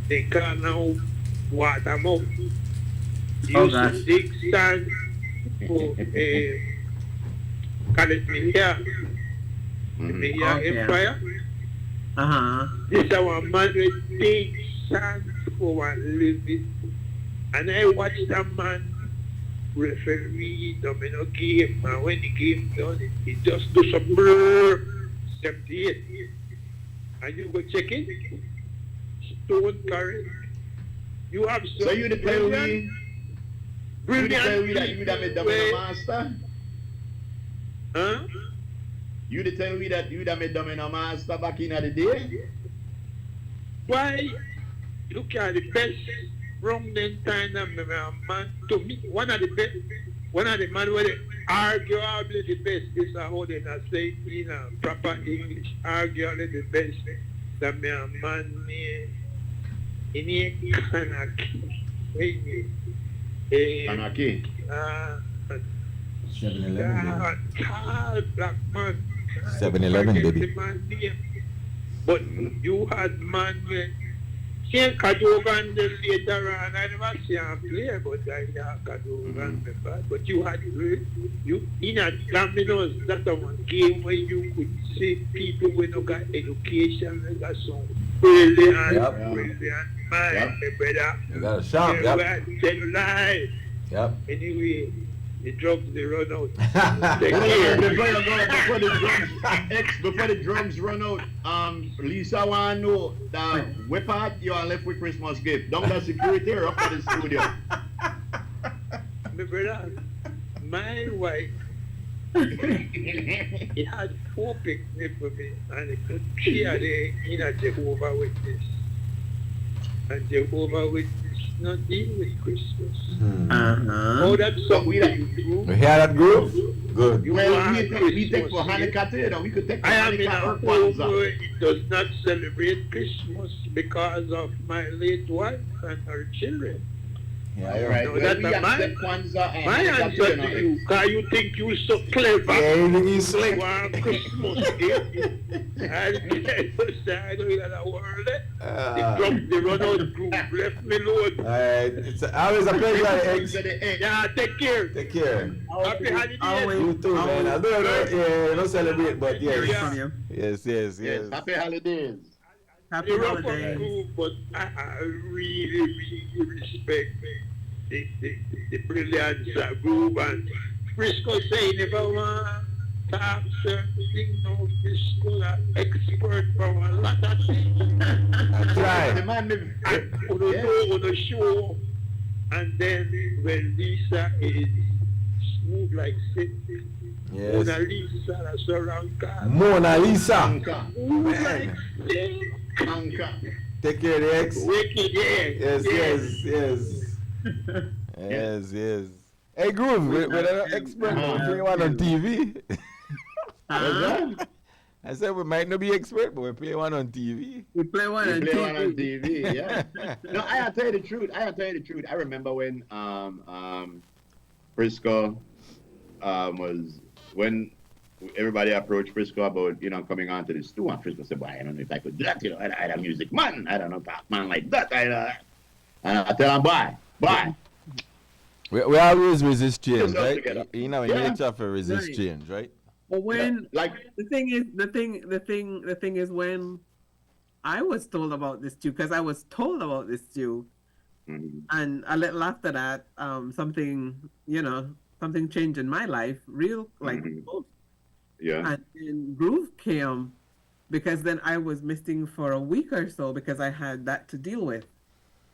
They call now Watermouth. He Oh, used gosh. to dig sand for call it Mihia, Mihia Okay. Empire. Uh-huh. This is our man with dig sand for one living. And I watched that man referee domino game, and when the game done, he just do some blur 78. And you go check it, stone correct. You have some So you the tell me, you the tell me that you that made domino where- master? Huh? You the tell me that you that made domino master back in the day? Why? Look at the best wrong then time that man to me one of the man where they arguably the best is how they not say in proper English, arguably the best that me a man in a Kanaki. Anarchy. 7-Eleven, Tall black man. 7-Eleven, Forget baby. the man name. But you had man where Shane Kadogan later on, I never see him play, but I hear Kadogan remember. But you had you in a dominoes, that's the one game where you could see people when you got education, they got some brilliant, Yep. brilliant Yep. man, my brother. You got a shop, They yep. were 10 lives. Yep. Anyway, the drugs they run out. Take Before care. before the drums run out, Lisa wanna know that what part you are left with Christmas gift? Down the security or up to the studio? My brother, my wife, he had 4 picnics for me, and she had in a Jehovah Witness. And Jehovah Witness not deal with Christmas. Oh, that's something you do. You hear that groove? Good. Well, we take for Hanukkah too, we could take for I am in Hanukkah a or home Kwanzaa. where it does not celebrate Christmas because of my late wife and her children. Yeah, All you're right, No, well, that's we not accept Kwanzaa and My Hanukkah answer too, to you, because you think you're so clever. Yeah, he's slick. One Christmas gift. I don't know that world. They run out of group, left me alone. Alright, it's always a pleasure, X. Yeah, take care. Take care. Happy holidays. Always. You too, man. I don't know, yeah, don't celebrate, but Yeah. yes. Yes. Yes, happy holidays. Happy You're up on holidays. group, but I really respect the brilliance of group. And Frisco saying if I want to have certain things, no, Frisco are expert for a lot of things. That's The right. man, And on the show, and then when Lisa is smooth like silk, Yes. Mona Lisa, that's around God. Mona Lisa. Anka, Smooth like Man. silk. Anka. Take care, the X. Wicked, yeah. Yes. Hey, Groove, we're an expert. We play one on TV. What's that? I said we might not be expert, but we play one on TV. We play one We on play one on TV. TV, yeah. No, I gotta tell you the truth. I remember when Frisco was when everybody approached Frisco about coming on to the stew, and Frisco said, "Well, I don't know if I could do that. I a music man. I don't know talk man like that. And I tell him, bye. We always resist change, Just right? together. You know, we Yeah. nature for resist Right. change, right? But when Like the thing is when I was told about this stew, because I was told about this stew, and a little after that, something changed in my life, yeah. and then Groove came, because then I was missing for a week or so because I had that to deal with,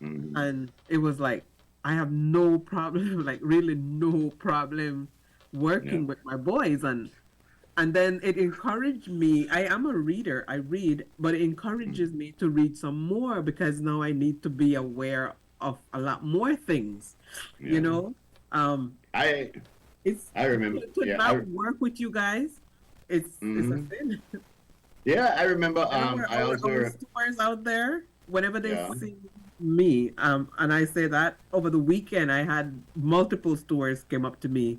and it was like I have no problem, like really no problem working with my boys, and then it encouraged me. I am a reader. I read, but it encourages me to read some more because now I need to be aware of a lot more things. Yeah. I remember. To Yeah, not work with you guys. It's a sin. yeah, I remember. Our I also. stores out there, whenever they Yeah. see me, and I say that over the weekend, I had multiple stores came up to me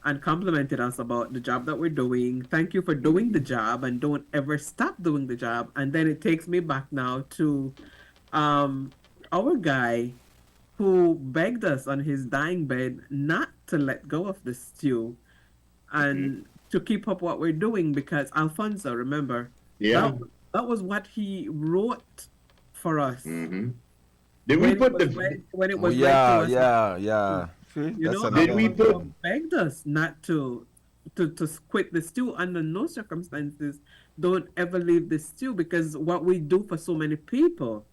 and complimented us about the job that we're doing. Thank you for doing the job, and don't ever stop doing the job. And then it takes me back now to our guy who begged us on his dying bed not to let go of the stew and to keep up what we're doing, because Alfonso, remember, Yeah. that was what he wrote for us. Did we When put it was the? read- when it Oh, was read to us. yeah. See, You that's know, another Did we one. put- begged us not to quit the stew under no circumstances. Don't ever leave the stew, because what we do for so many people,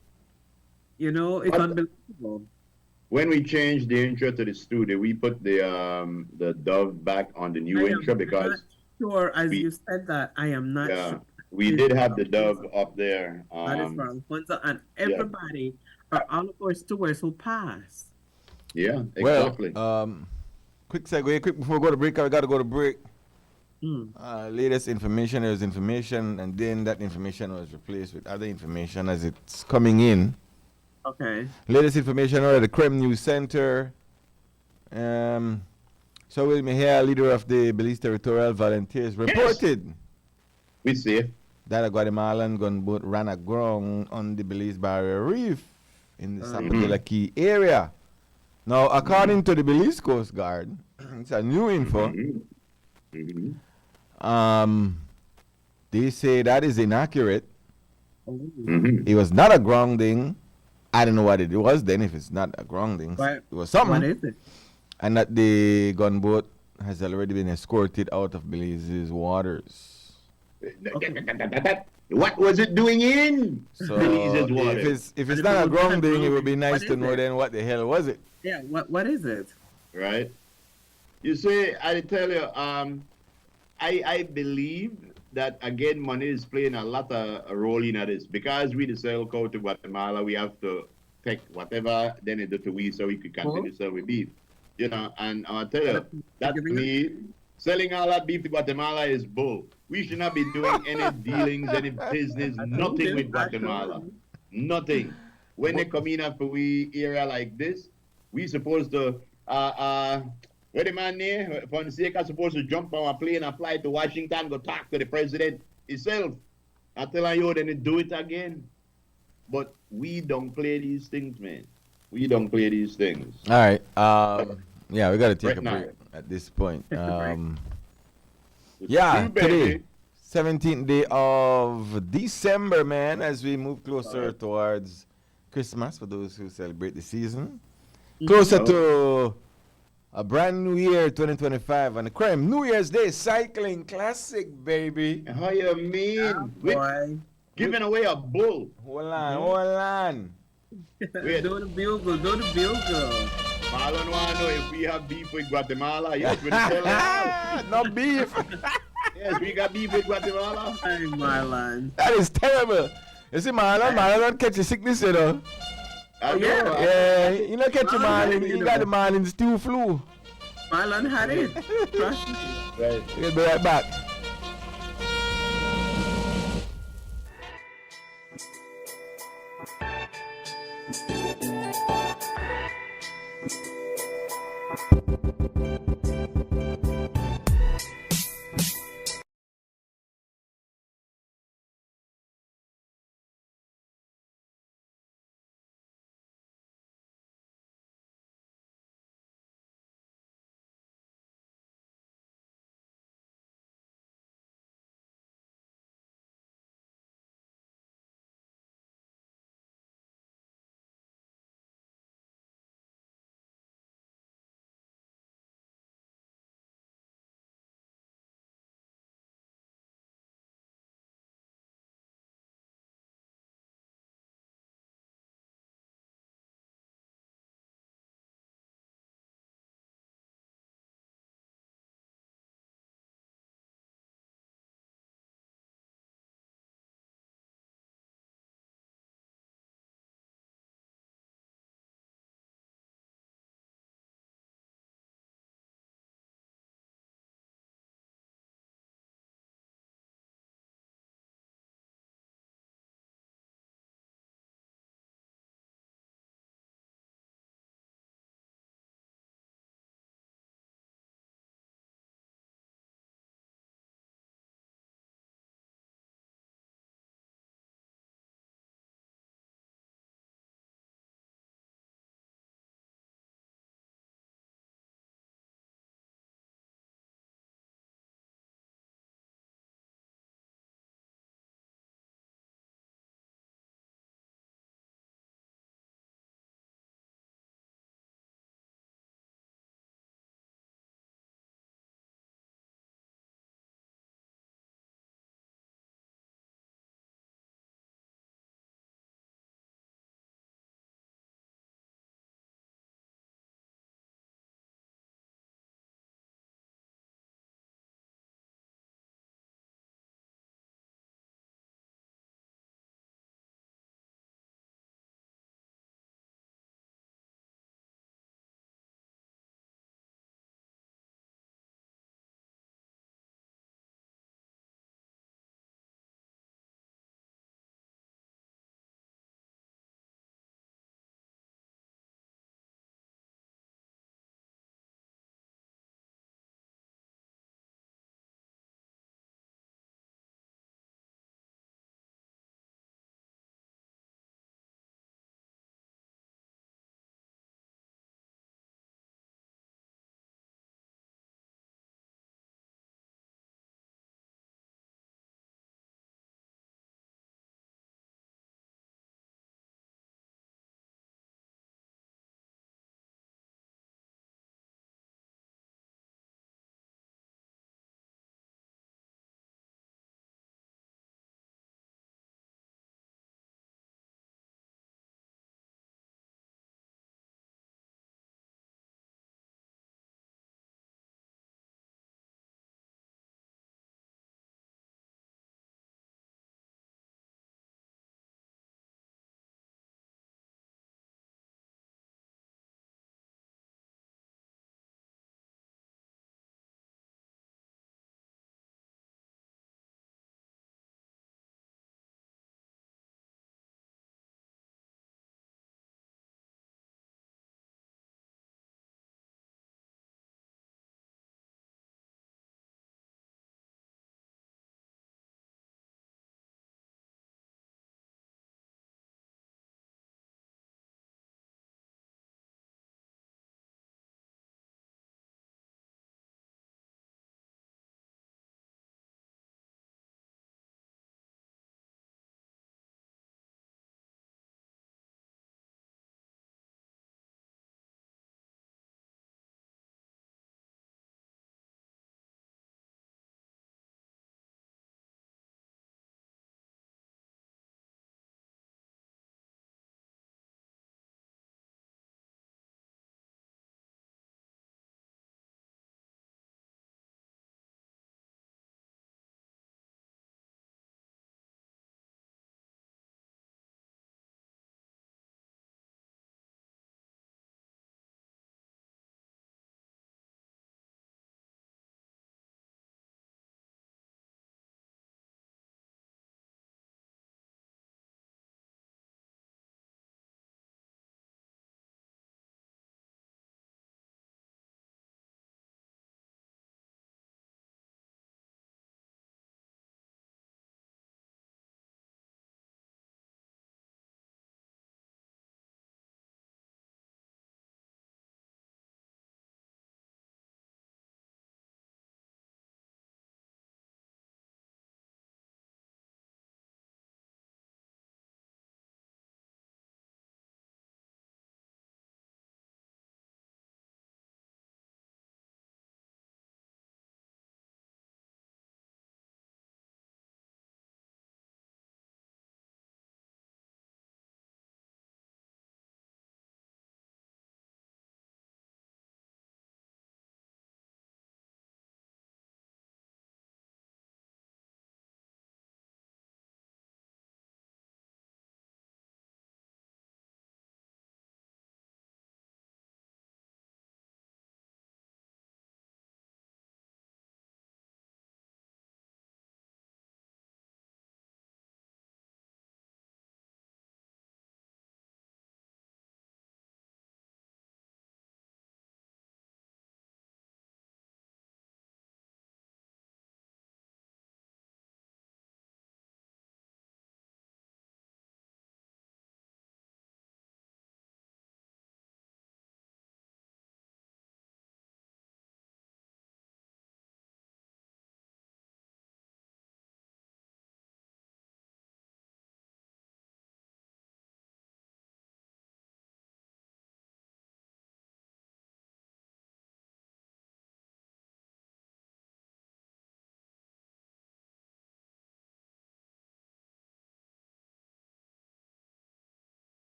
it's But- unbelievable. When we changed the intro to the studio, we put the dove back on the new I am intro because not sure, as we- you said that, I am not yeah, sure. we did have the dove up there. That is for Alfonso and everybody, or all of our stewards who pass. Yeah, exactly. Well, quick segue, quick before we go to break. We got to go to break. Hmm. Latest information, there was information, and then that information was replaced with other information as it's coming in. Okay. Latest information out of the Creme News Center. So with me here, leader of the Belize Territorial Volunteers, reported We safe. that a Guatemalan gunboat ran aground on the Belize Barrier Reef in the Sapatela Key area. Now, according to the Belize Coast Guard, it's a new info. They say that is inaccurate. It was not a grounding. I don't know what it was then, if it's not a grounding. Right. It was something. What is it? And that the gunboat has already been escorted out of Belize's waters. What was it doing in So Belize's if water? it's not a grounding, it would be nice to know then what the hell was it. Yeah, what is it? Right? You see, I tell you, I believe that again money is playing a lot of a role in this because we the sell cow to Guatemala, we have to take whatever then it do to we so we could continue to sell with beef. You know, and I tell you, that to me, selling all that beef to Guatemala is bull. We should not be doing any dealings, any business, nothing with Guatemala. Nothing. When they come in for we area like this, we supposed to where the man there, Fonseca supposed to jump on a plane and fly to Washington, go talk to the president himself. I tell you, then they do it again. But we don't play these things, man. We don't play these things. All right. Yeah, we got to take Right a now. break at this point. break. Yeah, True, baby. today, 17th day of December, man, as we move closer towards Christmas for those who celebrate the season. Closer to a brand new year, 2025, and the crime New Year's Day Cycling Classic, baby. How you mean? We're Boy. giving away a bull. Hold on. Wait. Do the bugle, do the bugle. Marlon want to know if we have beef with Guatemala. Yes, we tell them. No beef. Yes, we got beef with Guatemala. Hey, Marlon. That is terrible. You see, Marlon don't catch a sickness, you know. I know. Yeah, you don't catch a Marlon. You got the Marlon stew flu. Marlon had it. Trust me. Right. We'll be right back.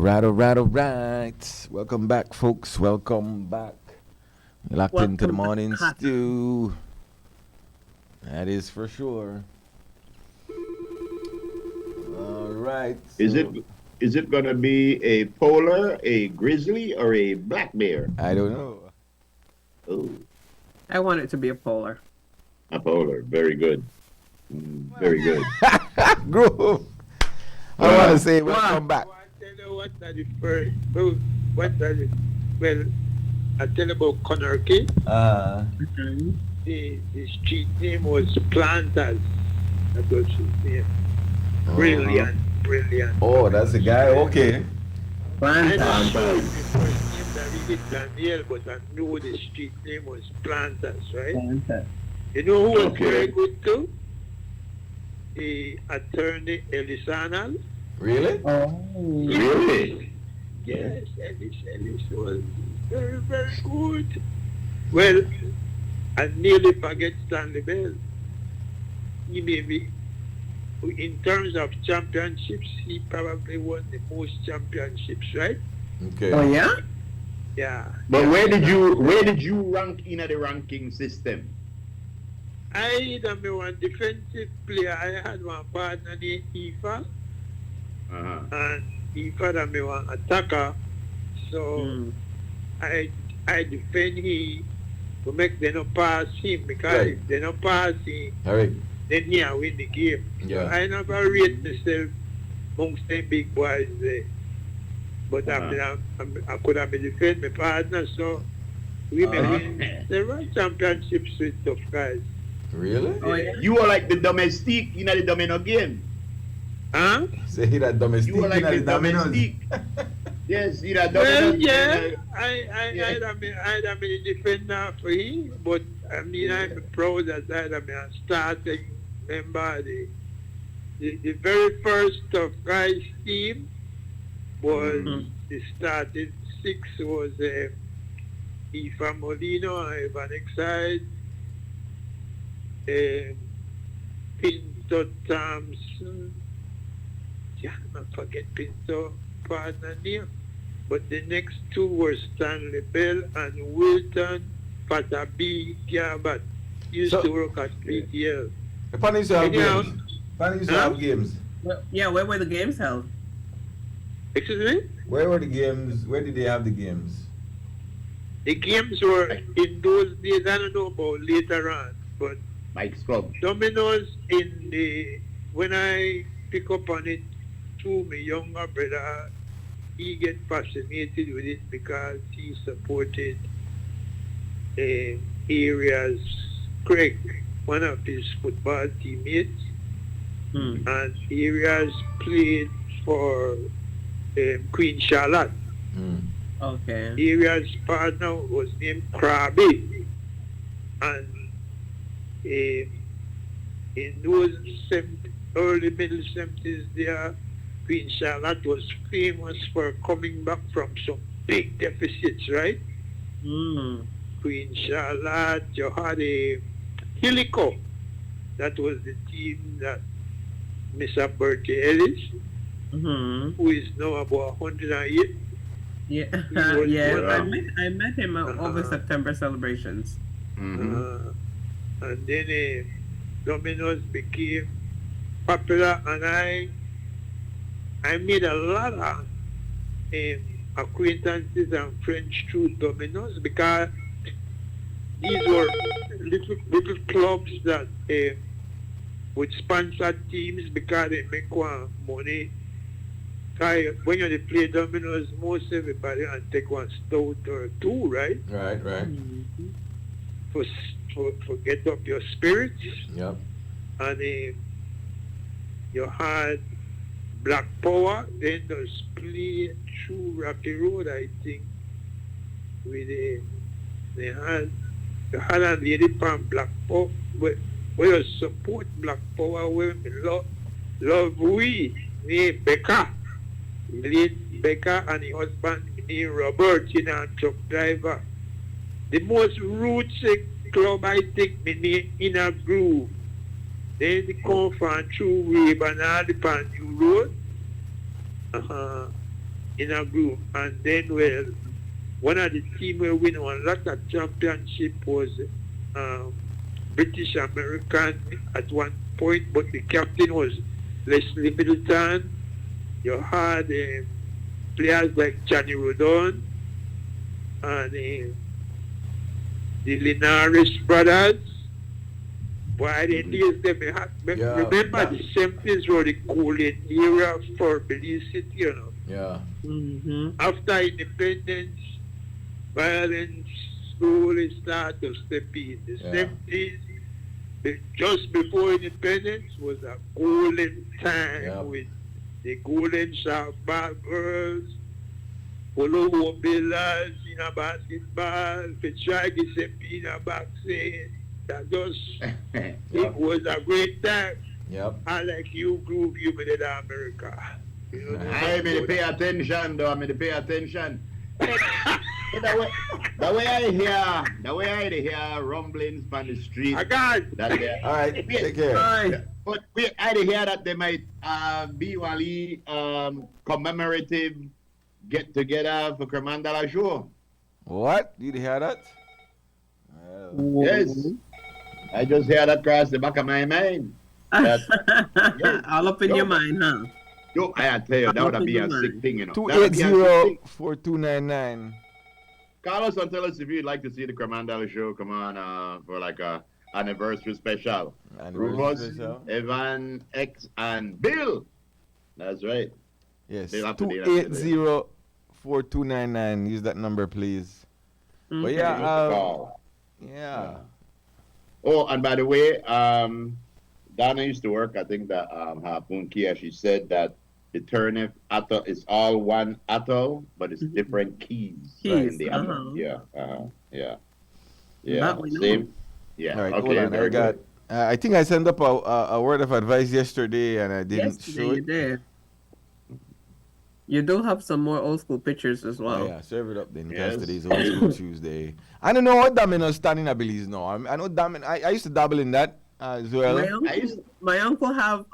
All right. Welcome back, folks. Welcome back. Locked into the Welcome morning back. stew. That is for sure. All right. Is it gonna be a polar, a grizzly, or a black bear? I don't know. Oh, I want it to be a polar. a polar. Very good. Very good. Groove. I want to say welcome back. I tell you what that is first. What that is. Well, I tell you about Conarchy. The street name was Planters. That was his name. Brilliant. Oh, that's the guy. Okay. I'm not sure if the first name that really Daniel, but I know the street name was Planters, right? You know who was Okay. very good too? The attorney Elisanal. Really? Really? Yes, Ellis was very, very good. Well, I nearly forget Stanley Bell. He may be, in terms of championships, he probably won the most championships, right? Okay. Oh yeah? Yeah. But where did you rank in the ranking system? I am one defensive player. I had one partner named Ifa, Uh-huh. and Ifa am one attacker. So I defend him to make them not pass him, because Right. if they not pass him, All right. then he will win the game. Yeah. So I never rate myself amongst them big boys there. But I could have been defend my partner, so we may win several championships with tough guys. Really? Oh yeah. You are like the domestique in the domino game. Huh? Say that domestic. You are like the in dominoes. domestique. Yes, you know, Well, domino. yeah, I'd been a defender for him, but I mean, I'm proud that I'd been a starting member. The very first tough guys team was the starting six was Ifa Molino, Ivan Exide, Pinto Thompson. Yeah, I forget Pinto partner name. But the next two were Stanley Bell and Wilton Fatabi Gabat. Used So- to work at PTL. Japan used to have Anyhow, games. Japan used to have games. Well, yeah, where were the games held? Excuse me? Where were the games? Where did they have the games? The games were in those days, I don't know about later on, but Mike's Club. Dominoes when I pick up on it through my younger brother, he get fascinated with it because he supported areas Craig, one of his football teammates, and areas played for Queen Charlotte. Okay. Area's partner was named Krabby, and in those early middle 70s there, Queen Charlotte was famous for coming back from some big deficits, right? Queen Charlotte, you had a Helico. That was the team that Mr. Bertie Ellis, who is now about 108. Yeah, was yeah. one I met him over September celebrations. And then Domino's became popular, and I made a lot of acquaintances and friends through Domino's, because these were little clubs that would sponsor teams because they make one money. When you play Domino's, most everybody and take one stout or two, right? Right. For get up your spirits. Yep. And you had Black Power, then there's play through Rocky Road, I think. With they had a lady from Black Power, where you support Black Power, where love we named Becca. Late Becca and her husband named Robert, truck driver. The most roots club, I think, me in a groove. Then they come from through Wave and all the New Road. in a group, and then well, one of the team where win a lot of championship was British American at one point, but the captain was Leslie Middleton. You had players like Johnny Rodon and the Linares brothers. Why they days them remember the 70s were the golden era for Belize City, you know. Yeah. Mm-hmm. After independence, violence slowly started to step in. The 70s, just before independence, was a golden time with the golden softball girls, polo billers in a basketball, Petragi in a boxing. That just, it was a great time. Yep. I like you group, you made it America. You know, I may pay attention though, I may pay attention. the way I hear rumblings from the street. I got that All right, take care. But I hear that they might be one commemorative get together for Cremandala show. What? Did you hear that? Yes. I just hear that across the back of my mind. That, All up in your mind, huh? Yo, I tell you, that would be a sick thing, you know. 280-4299. Call us and tell us if you'd like to see the Cremandala show. Come on for like a anniversary special. Rufus, Evan, X, and Bill. That's right. Yes. 280-4299. Use that number, please. Mm-hmm. But yeah, yeah. Oh, and by the way, Donna used to work, I think that Harpoon Kia, she said that the turnip atoll is all one atoll, but it's different keys. In the atoll. Yeah. Same. Yeah. All right, okay, hold on. I got. I think I sent up a word of advice yesterday, and I didn't show it. You did. You do have some more old school pictures as well. Oh, yeah, serve it up then. Because today's old school Tuesday. I don't know what Domino's standing at Belize now. I know I used to dabble in that as well. My uncle have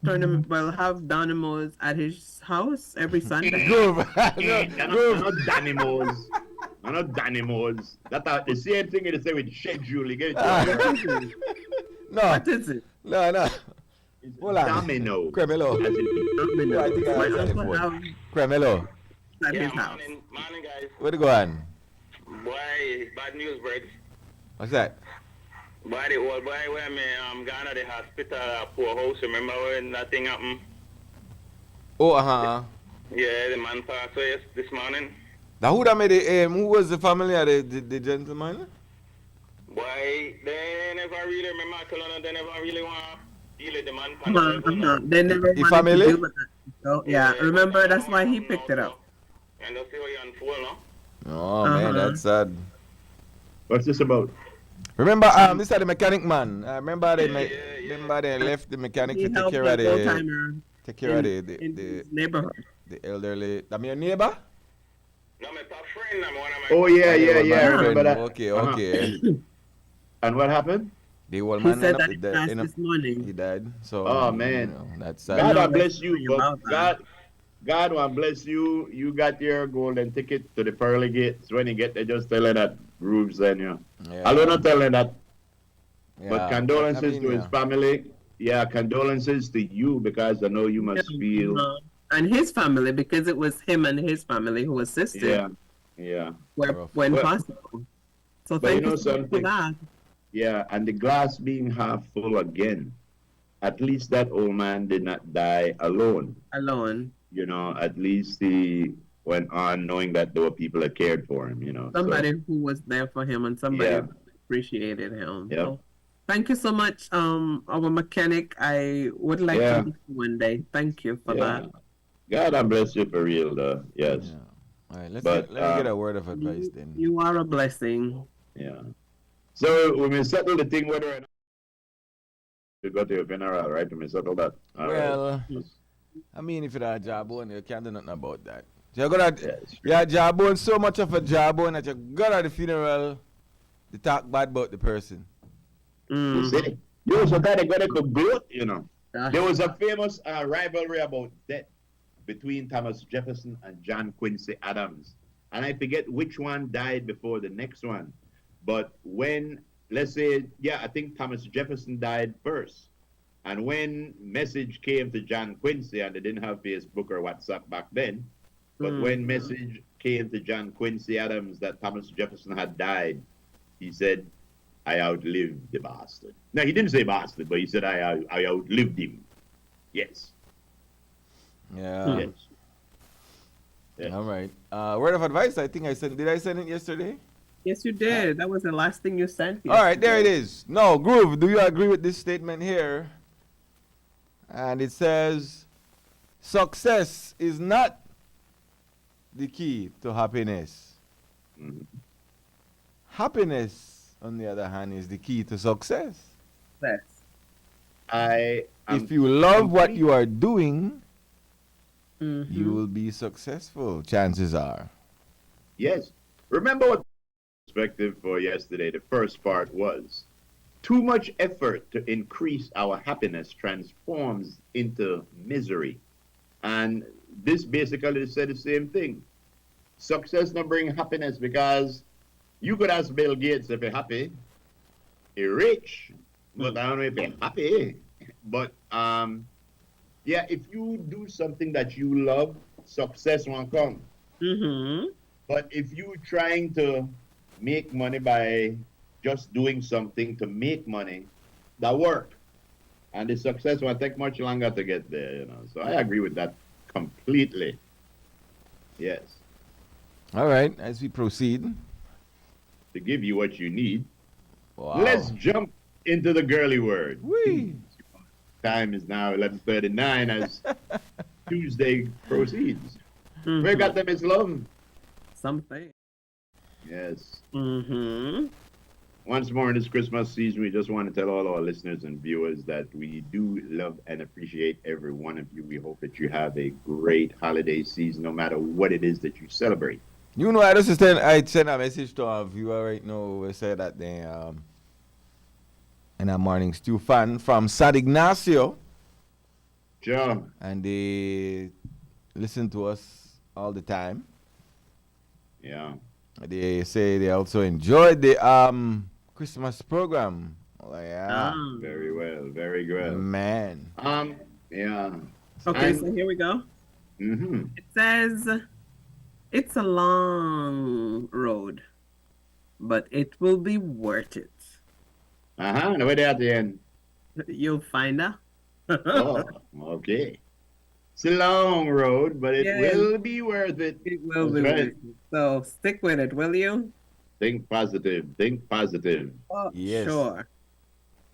tournament. Well, have dynamos at his house every Sunday. Not dynamos. Not dynamos. That's the same thing they say with schedule. You get it? No. What is it? No. Hold on. Domino. Cremelo. Domino. I think I My have uncle have Cremelo. at his house. Morning, guys. Where to go on? Boy, bad news, Brett. What's that? Boy, the old boy when me gone to the hospital at poor house. Remember when that thing happened? Oh, Yeah, the man passed away this morning. Now who that made the who was the family of the gentleman? Boy, they never really remember telling them they never really want to deal with the man. They never The wanted family? to deal with it. So, yeah, remember that's why he picked it up. And they'll see what you unfold, no? Oh man, that's sad. What's this about? Remember, this is the mechanic man. Remember they left the mechanic He to take helped care the of the old-timer in the his neighborhood. the elderly. That your neighbor? No, my top friend, I'm one of my Oh yeah. I remember that. Okay. And what happened? The old He man said ended that up, he passed this morning. he died. So Oh, man. you know, that's God sad. will bless you, about but God will bless you. You got your golden ticket to the pearly gates. When you get there, just tell her that Grooves and you. Yeah. I will not tell her that. Yeah. But condolences I mean, to his family. Yeah, condolences to you because I know you must feel. And his family, because it was him and his family who assisted Yeah. when Well, possible. So but thank you know you for something? that. Yeah, and the glass being half full again. At least that old man did not die alone. Alone. You know, at least he went on knowing that there were people that cared for him, you know. Somebody who was there for him and somebody Yeah. who appreciated him. Yeah. So, thank you so much, our mechanic. I would like Yeah. to meet you one day. Thank you for Yeah. that. God I bless you for real, though. Yes. Yeah. All right, let's But, let me get a word of advice then. You are a blessing. Yeah. So we may settle the thing whether or not you go to your funeral, right? We may settle that. All right. Well, I mean, if you're a jawbone, you can't do nothing about that. You got Yes. yeah, jawbone, so much of a jawbone that you got at the funeral to talk bad about the person. You see? You so that they got a good, you know. Gosh. There was a famous rivalry about death between Thomas Jefferson and John Quincy Adams. And I forget which one died before the next one. But when, let's say, I think Thomas Jefferson died first. And when message came to John Quincy, and they didn't have Facebook or WhatsApp back then, but when message came to John Quincy Adams that Thomas Jefferson had died, he said, I outlived the bastard. No, he didn't say bastard, but he said, I outlived him. Yes. Yeah. Yes. Yes. All right. Word of advice, I think I sent. Did I send it yesterday? Yes, you did. That was the last thing you sent. All right, there it is. No, Groove, do you agree with this statement here? And it says, success is not the key to happiness. Mhm. Happiness, on the other hand, is the key to success. Yes. If you love what you are doing, Mm-hmm. you will be successful, chances are. Yes. Remember what perspective for yesterday, the first part was. Too much effort to increase our happiness transforms into misery. And this basically said the same thing. Success not bring happiness because you could ask Bill Gates if he's happy. He's rich, but I don't know if he's happy. But if you do something that you love, success won't come. Mm-hmm. But if you trying to make money by just doing something to make money, that work. And the success will take much longer to get there, So I agree with that completely. Yes. All right, as we proceed. To give you what you need, Wow. let's jump into the girly word. Whee. Time is now 11:39 as Tuesday proceeds. Mm-hmm. Where got them is love? Something. Yes. Mm-hmm. Once more in this Christmas season, we just want to tell all our listeners and viewers that we do love and appreciate every one of you. We hope that you have a great holiday season, no matter what it is that you celebrate. You know, I sent a message to our viewer right now. We said that they and a Morning Stew fan from San Ignacio. Sure. And they listen to us all the time. Yeah. They say they also enjoyed the Christmas program. Like, yeah. Very well. Very good. Man. Yeah. Okay, so here we go. Mm-hmm. It says, it's a long road, but it will be worth it. Uh-huh. And where they at the end? You'll find out. Oh, okay. It's a long road, but it Yeah. will be worth it. It will That's be right. worth it. So stick with it, will you? Think positive. Think positive. Oh, Yes. Sure.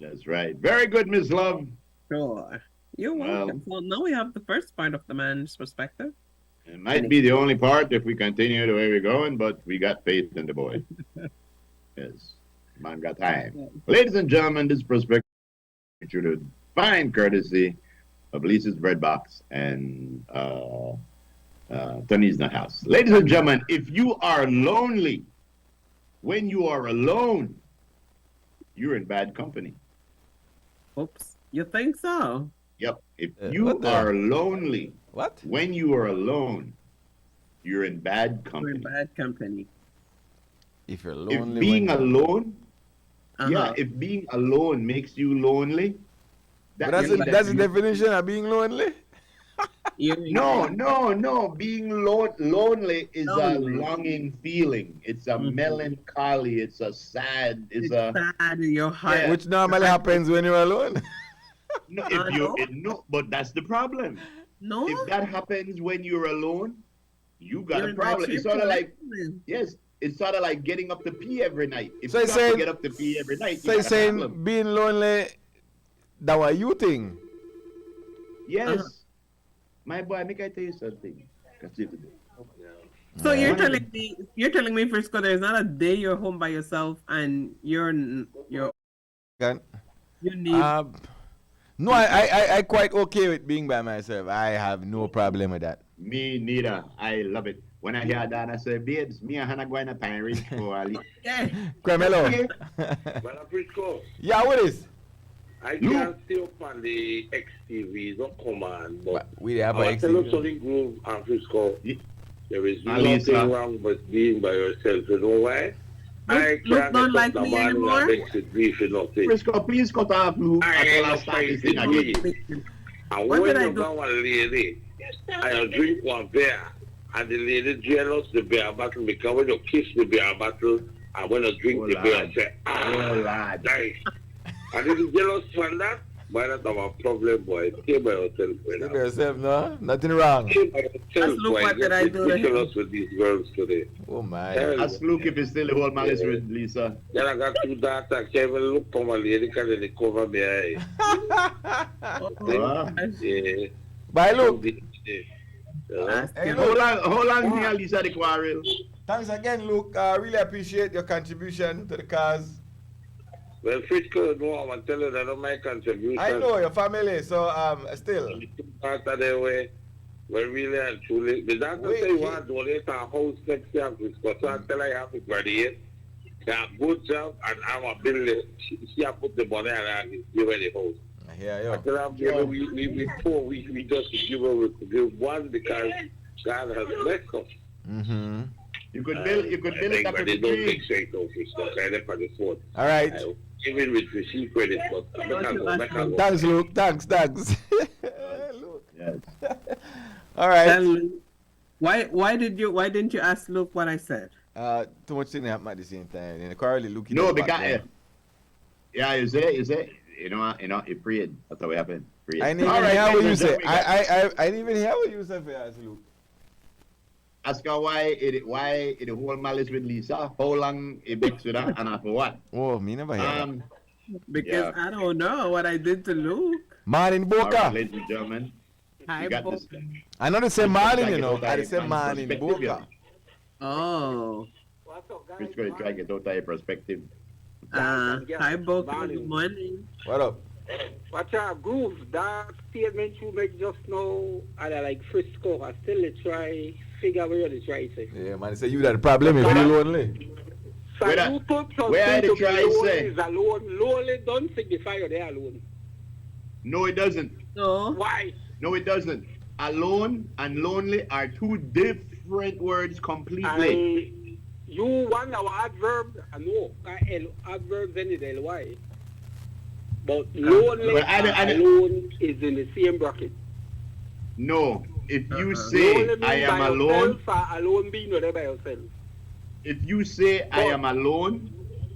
That's right. Very good, Miss Love. Sure. You're welcome. So now we have the first part of the man's perspective. It might be the only part if we continue the way we're going, but we got faith in the boy. Yes. Man got time. Ladies and gentlemen, this perspective is the fine courtesy of Lisa's Bread Box and Tony's Nut House. Ladies and gentlemen, if you are lonely, when you are alone, you're in bad company. Oops. You think so? Yep. If what you the- are lonely, What? when you are alone, you're in bad We're company. in bad company. If you're If lonely. being when- alone, Uh-huh. if being alone makes you lonely, But that means that that's the you- definition of being lonely? No. Being lonely is Lonely. a longing feeling. It's a Mhm. melancholy. It's a sad. It's It's a sad in your heart. Yeah. Which normally happens when you're alone. no. If you no. no, but that's the problem. No? If that happens when you're alone, you got You're a in problem. bad It's shape sort of for like life. yes. It's sort of like getting up to pee every night. If So you you're have to saying- get up to pee every night, So you you're got a saying problem. being lonely, that what you think? Yes. Uh-huh. My boy, make I tell you something. Continue to do. So Yeah. you're telling me, Frisco, there's not a day you're home by yourself and you Can- need No, I quite okay with being by myself. I have no problem with that. Me neither. I love it. When I hear that, I say, babes, me and Hannah going to Pine Ridge for a leak. Okay. Carmelo. But I'm Frisco. Yeah, what is? I can't stay up on the XTV, don't come on. But we have I a tell you XTV. something, Groove and Frisco. There is Lisa. nothing wrong with being by yourself. You know why? I Luke can't don't get like up the me morning anymore? and vex with grief and nothing. Frisco, please cut off Luke I until I ain't start this fighting thing you. again. And What when did I you do? go a lady and you drink one beer and the lady jealous the beer bottle because when you kiss the beer bottle and when you drink the beer, say, lad. nice. And if you jealous from that, why not have a problem, boy? Stay by yourself, Stay by brother. yourself, no? Nothing wrong. Stay by yourself, That's Luke, boy. what did I You're do to him? ridiculous with these girls today. Oh, my. Hell, Ask Luke if he's still the whole malice with Lisa. then I got two daughters. Can't even look for my lady because they cover me eye. Yeah. Bye, Luke. Yeah. Hey, How long me and Lisa the quarrel? Thanks again, Luke. Really appreciate your contribution to the cause. Well, Frisco, no, I'm telling you, that don't make contribution. I know your family, so still. Two parts of the way, well, really and truly. The doctor Wait, say you he- want to donate a house next year, Frisco. So I tell her you have to graduate. You have a good job, and I'm a builder. She have put the money and I give her the house. I hear I you. tell her, yeah, we poor, we just give her one because God has blessed us. Mm-hmm. You could build it up But with they don't tree. take straight no Frisco. I never for the phone. All right. Even with receive credit, but make her go. Thanks, Luke. Thanks. Luke. Yes. All right. Tell Luke. Why didn't you ask Luke what I said? Too much thing happened at the same time. And currently, Luke. No, because you say, you know, it prayed. That's how it happened. Prayed. I didn't All even right, hear what you ladies and said. gentlemen, I didn't even hear what you said, Luke. ask her why it whole malice with Lisa. How long it makes with her and for what? Oh, me never hear that. Because I don't know what I did to Luke. Marlin All Boca. right, ladies and gentlemen, Hi, you got Bo- this. I know they say Marlin, you Try know. to get out I of say your Marlin perspective, yeah. Boca. Oh. Frisco, you try to get out of your perspective. Hi, Boca. Good morning. What up? Watch out, Groove. That statement you make just now, I like Frisco. I still try figure where the try say. Yeah, man. Say you got a problem if you're lonely. So Where you put where something the to be try lonely say? is alone. Lonely don't signify you're there alone. No, it doesn't. No. Why? No, it doesn't. Alone and lonely are two different words completely. You want our adverb? No, adverb then is ly. But lonely But I- and alone is in the same bracket. No, if you say Lonely I means am by alone, yourself, or alone being not there by yourself. if you say I am alone,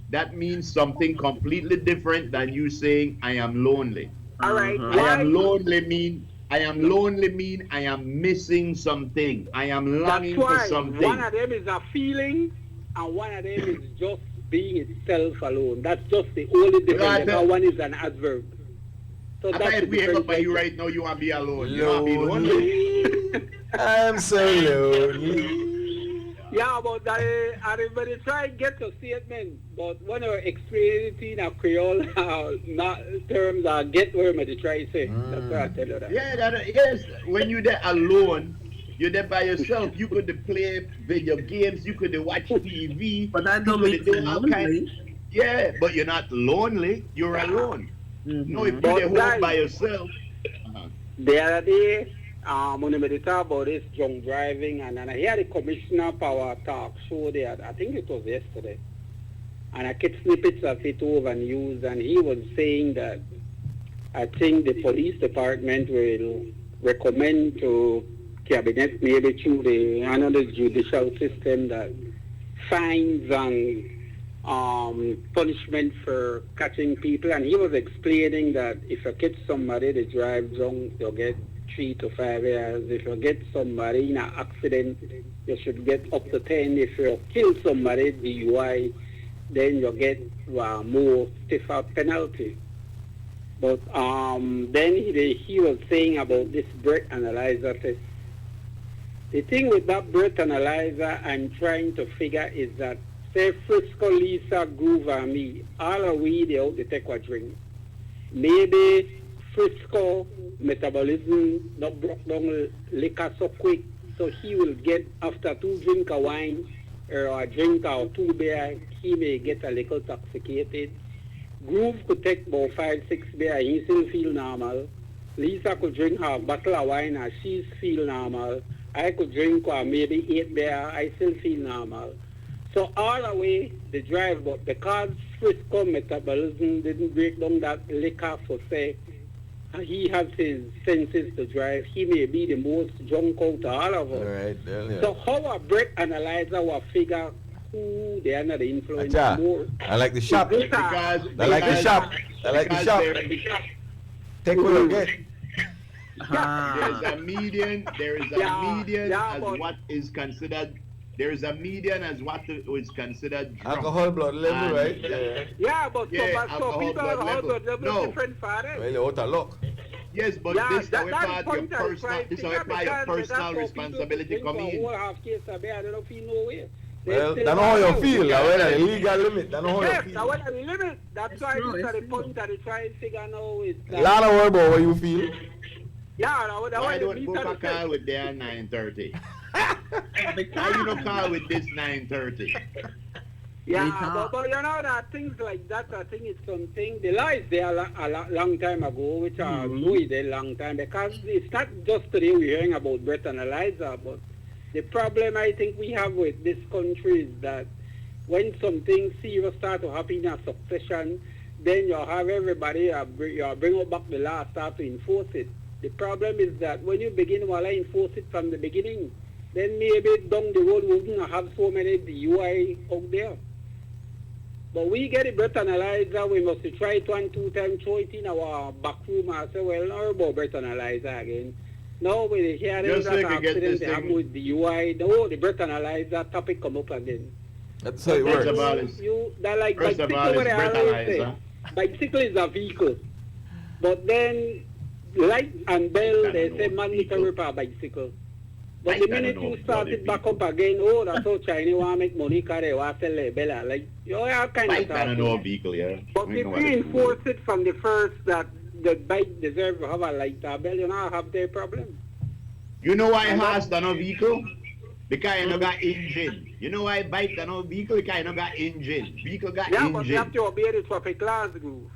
that means something completely different than you saying I am lonely. All right. I am lonely mean I am missing something. I am longing That's for why something. one of them is a feeling, and one of them is just being itself alone. That's just the only difference. Right, The other one is an adverb. So I that's thought the if we hang up difference. on you right now, you want to be alone. You want to be lonely. I'm so lonely. Yeah, but everybody try and get a statement, but when you're explaining it in a Creole not terms, get where I try to say. That's what I tell you that. Yeah, yes. When you're there alone, you're there by yourself. You could play video games. You could watch TV. But that don't you make could you do all lonely. kinds. Yeah, but you're not lonely. You're alone. No, if But you're home guys- by yourself. The other day, when we talk about this drunk driving, and I hear the commissioner power talk show there, I think it was yesterday, and I get snippets of it over news, and he was saying that I think the police department will recommend to cabinet, maybe through the another judicial system, that fines and punishment for catching people. And he was explaining that if you catch somebody that drive drunk, you'll get 3 to 5 years. If you get somebody in an accident, you should get up to 10. If you kill somebody, DUI, then you get more stiffer penalty. But then he was saying about this breath analyzer test. The thing with that breath analyzer I'm trying to figure is that, say Frisco, Lisa, Groove, and me, all are we they out to take a drink. Maybe Frisco metabolism not broke down liquor so quick, so he will get, after 2 drinks of wine or a drink or 2 beer, he may get a little intoxicated. Groove could take about 5-6 beer, he still feel normal. Lisa could drink her bottle of wine and she feel normal. I could drink maybe 8 beer, I still feel normal. So all the way the drive, but because Frisco metabolism didn't break down that liquor for say, he has his senses to drive, he may be the most drunk out of all of us. All right, yeah. So how a breath analyzer will figure who they are not the influence more? I like the shop. Because I like the shop. I like the shop. Take a look at. There's a median. There is a median as what is considered. There is a median as what is considered drunk. Alcohol blood level, right? Yeah, but alcohol people blood level. No. different for them. Well, out of luck. Yes, but this is how part your personal. This is how your personal responsibility come in. Well, that's not how you feel. That's the legal limit. That's not how you feel. That's the limit. That's why this is the point that they try to figure now is. A lot of worry about what you feel. Yeah, why don't book a call with their 9:30? Why you don't call with this 9:30? Yeah, but you know that things like that, I think it's something, the law is there a long time ago, which are really a long time, because it's not just today we're hearing about breath analyzer, but the problem I think we have with this country is that when something serious start to happen in a succession, then you have everybody, you bring up back the law, start to enforce it. The problem is that when you begin to enforce it from the beginning, then maybe down the road we wouldn't have so many DUI out there. But we get a breath analyzer, we must try it 1-2 times, throw it in our back room and say, well, now about breath analyzer again. Now we hear that accident they have with DUI, the breath analyzer topic come up again. That's how it works. Like bicycle, what I always say, bicycle is a vehicle. But then light and bell, they say mandatory per bicycle. But the minute you start it back up again, that's how China want to make money because they want to sell their bella. Like, you have kind of I don't know a vehicle, yeah. But if we enforce it from the first that the bike deserves to have a light or bell, you know, have their problem. You know why horse don't have vehicle? Because you no got engine. You know why bike don't have vehicle? Because you no got engine. Vehicle got engine. Yeah, but you have to obey the traffic laws, Groove.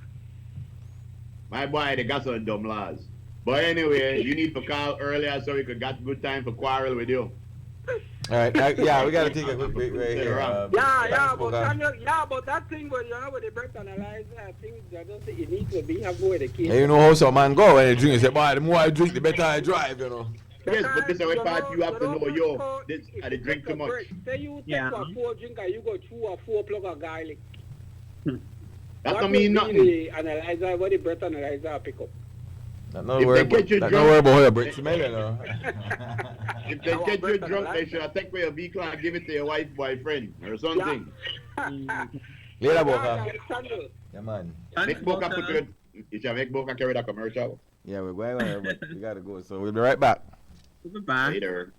My boy, they got some dumb laws. But anyway, you need to call earlier so we could get good time for quarrel with you. All right, we gotta take a quick break right here. But that thing where you know with the breath analyzer, I think that just it needs to be have with the kids. Hey, you know how some man go when they drink? They say, boy, the more I drink, the better I drive. You know. Yes, but this is a part you have to know. I drink too much. Say you take a 4 drink and you go through a 4 plug of garlic. That don't mean nothing. The analyzer, what the breath analyzer pick up. Not worry about how your breath smell, you know. If they get you drunk, they should take away your vehicle and give it to your wife, boyfriend, or something. Later, Boca. Yeah, man. Make Boca put good. You shall make Boca carry that commercial. Yeah, we're going on, but we gotta go. So we'll be right back. Goodbye. Later.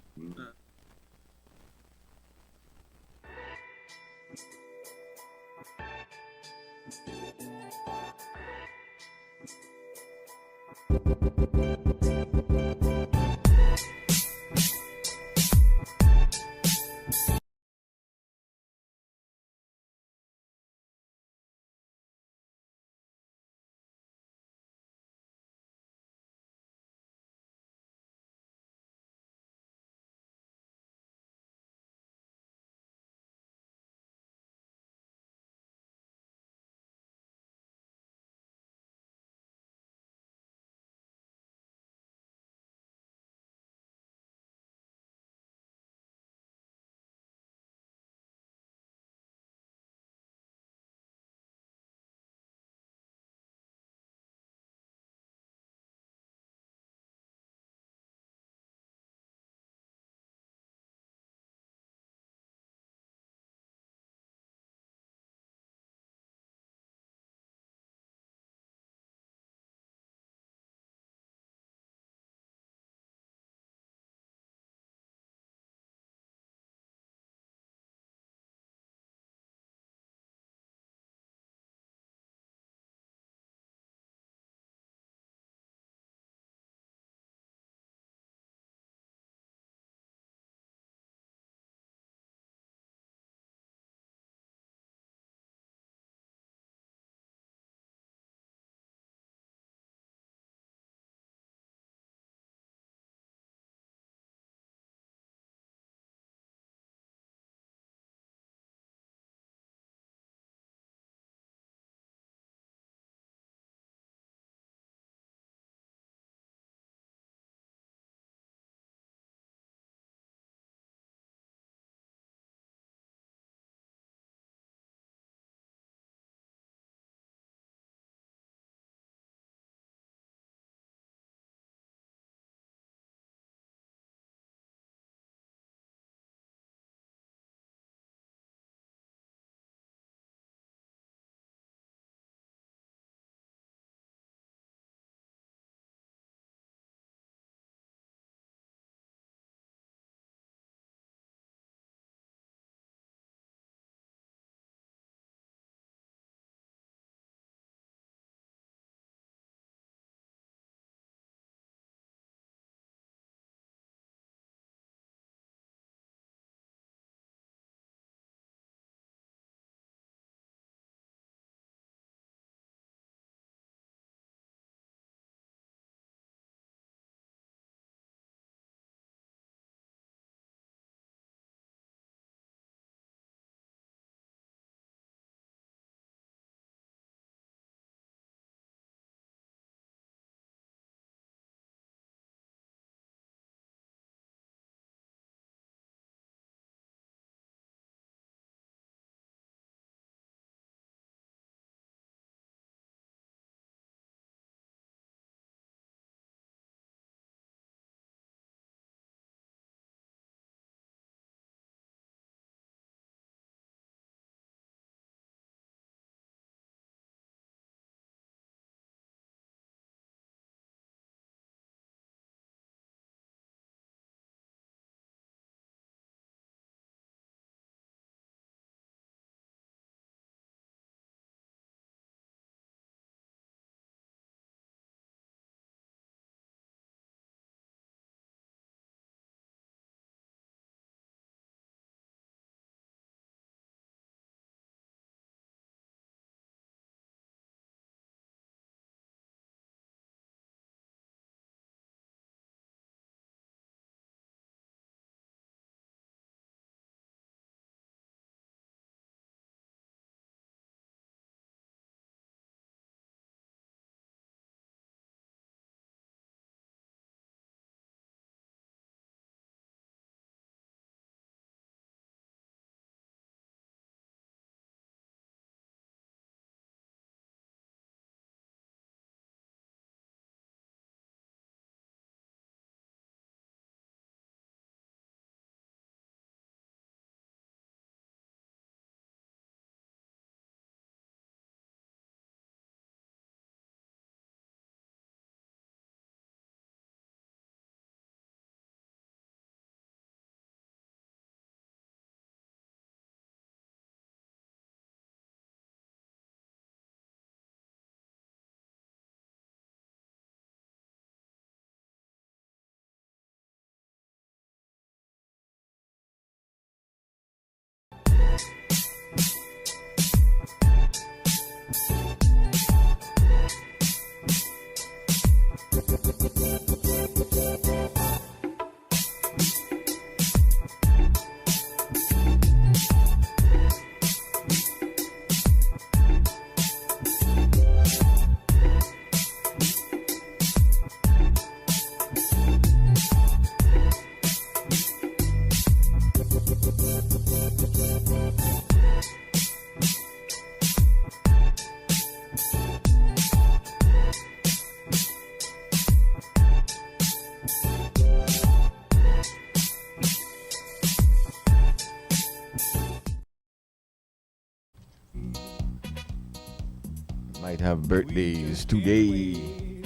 have birthdays today.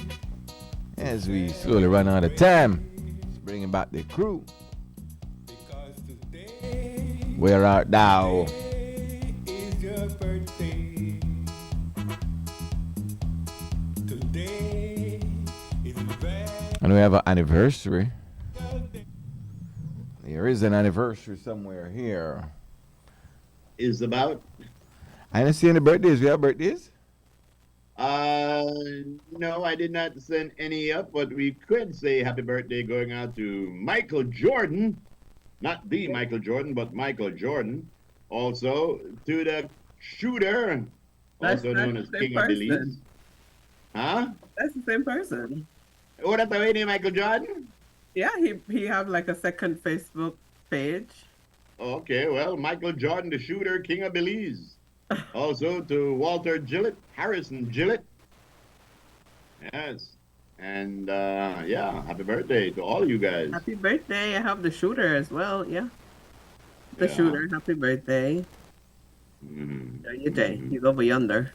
As we slowly run out of time, bringing back the crew. Where art thou? Is your birthday. Today is And we have an anniversary. There is an anniversary somewhere here. Is about? I didn't see any birthdays. We have birthdays? No, I did not send any up, but we could say happy birthday going out to Michael Jordan. Not the Michael Jordan, but Michael Jordan. Also to the shooter, also known as King of Belize. Huh? That's the same person. Oh, that's the way name Michael Jordan? Yeah, he have like a second Facebook page. Okay, well, Michael Jordan, the shooter, King of Belize. Also to Walter Gillett, Harrison Gillett. Yes. And yeah, happy birthday to all you guys. Happy birthday. I have the shooter as well. Yeah. The shooter, happy birthday. Enjoy your day. He's over yonder.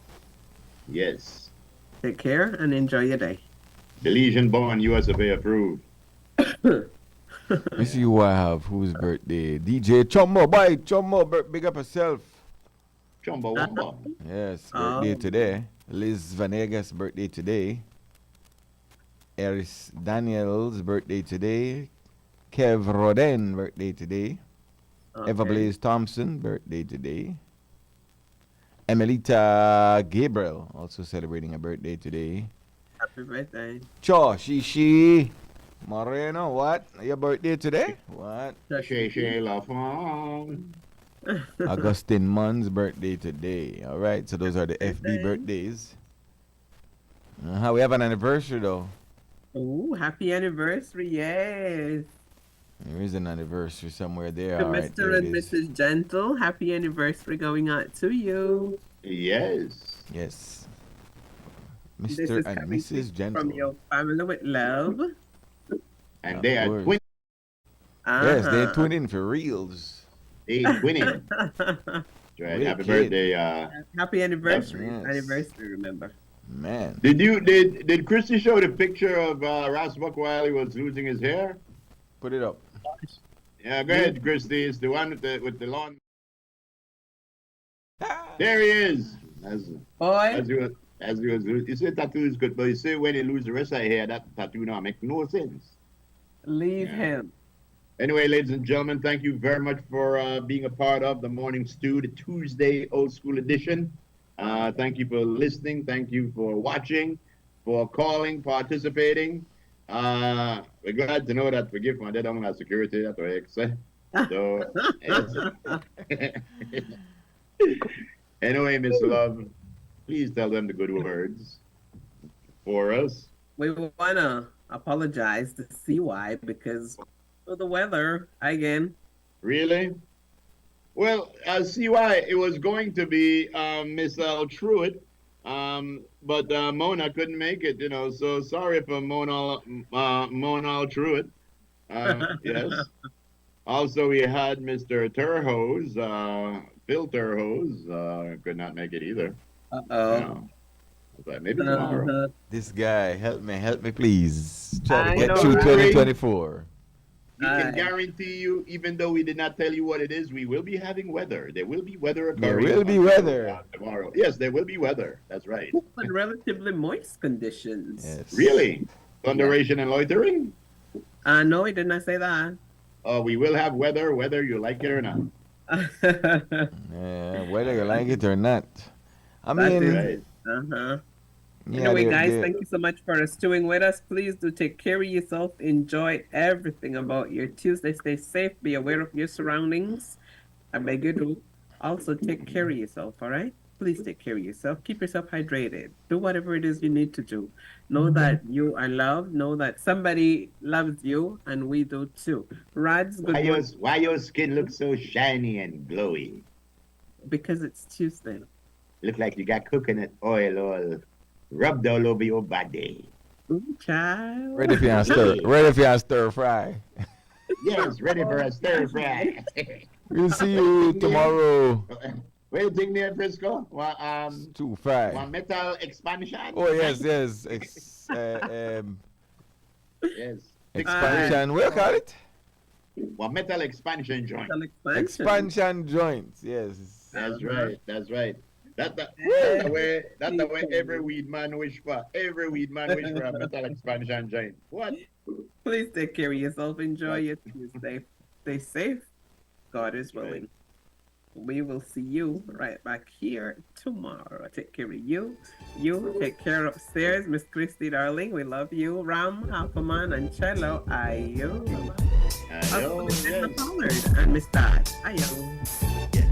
Yes. Take care and enjoy your day. Belizean born, US of A approved. Let me see who I have. Whose birthday? DJ Chumbo. Boy, Chumbo, big up yourself. Chumbo Wumbo. Yes, birthday today. Liz Vanegas' birthday today. Eris Daniels' birthday today. Kev Roden' birthday today. Okay. Everblaze Thompson' birthday today. Emelita Gabriel also celebrating a birthday today. Happy birthday. Cho Shishi Moreno, what? Your birthday today? What? Shay Lafon. Augustine Munn's birthday today. All right, so those are the FB birthdays. We have an anniversary though. Oh, happy anniversary, yes. There is an anniversary somewhere there. To All right, Mr. there and it is. Mrs. Gentle, happy anniversary going out to you. Yes. Yes. This Mr. is and coming Mrs. Gentle. from your family with love. And they are course. twin. Yes, they're twinning for reals. They twinning. Right, happy birthday. Happy anniversary. Yes. Anniversary, remember. Man. Did Christy show the picture of Rasmuck while he was losing his hair? Put it up. Yeah, go ahead, Christy. It's the one with the lawn. There he is. As he was losing. You say tattoo is good, but you say when he lose the rest of his hair, that tattoo now make no sense. Leave him. Anyway, ladies and gentlemen, thank you very much for being a part of the Morning Stew, the Tuesday Old School Edition. Thank you for listening. Thank you for watching, for calling, participating. We're glad to know that we give my dead on our security. That's what I say. So, anyway, Miss Love, please tell them the good words for us. We want to apologize to CY because of the weather again. Really? Well, CY, it was going to be Miss L. Truitt, but Mona couldn't make it, you know, so sorry for Mona Truitt. Yes. Also, we had Mr. Terhose, Phil Terhose, could not make it either. Uh-oh. But maybe tomorrow. This guy, help me, please. Try to I get know, through right? 2024. We can guarantee you, even though we did not tell you what it is, we will be having weather. There will be weather There occurring. will be weather. Tomorrow. Yes, there will be weather. That's right. But relatively moist conditions. Yes. Really? Thunderation and loitering? No, he did not say that. We will have weather, whether you like it or not. Yeah, whether you like it or not. I That's mean, it. Uh-huh. yeah, Anyway, they're- guys, they're- thank you so much for stewing with us. Please do take care of yourself. Enjoy everything about your Tuesday. Stay safe. Be aware of your surroundings. I beg you to. Also, take care of yourself, all right? Please take care of yourself. Keep yourself hydrated. Do whatever it is you need to do. Know that you are loved. Know that somebody loves you, and we do too. Rads, good morning. Why your skin looks so shiny and glowy? Because it's Tuesday. Look like you got coconut oil all rubbed all over your body. Ooh, child. ready for your stir, ready for your stir fry. Yes, ready for a stir fry. We'll see you tomorrow. What do you think there, Frisco? It's too far. One metal expansion? Oh yes. Yes. Expansion. What do you call it? One metal expansion joint. Expansion joints. Yes. That's right. That's the way every weed man wish for. Every weed man wish for a metal expansion joint. What? Please take care of yourself. Enjoy your Tuesday. Stay safe. God is willing. We will see you right back here tomorrow. Take care of you. You take care upstairs, Miss Christy, darling. We love you. Ram, Halfaman, and Cello. Ayo. Ayo, yes. Pollard and Miss Dad. Ayo. Yes.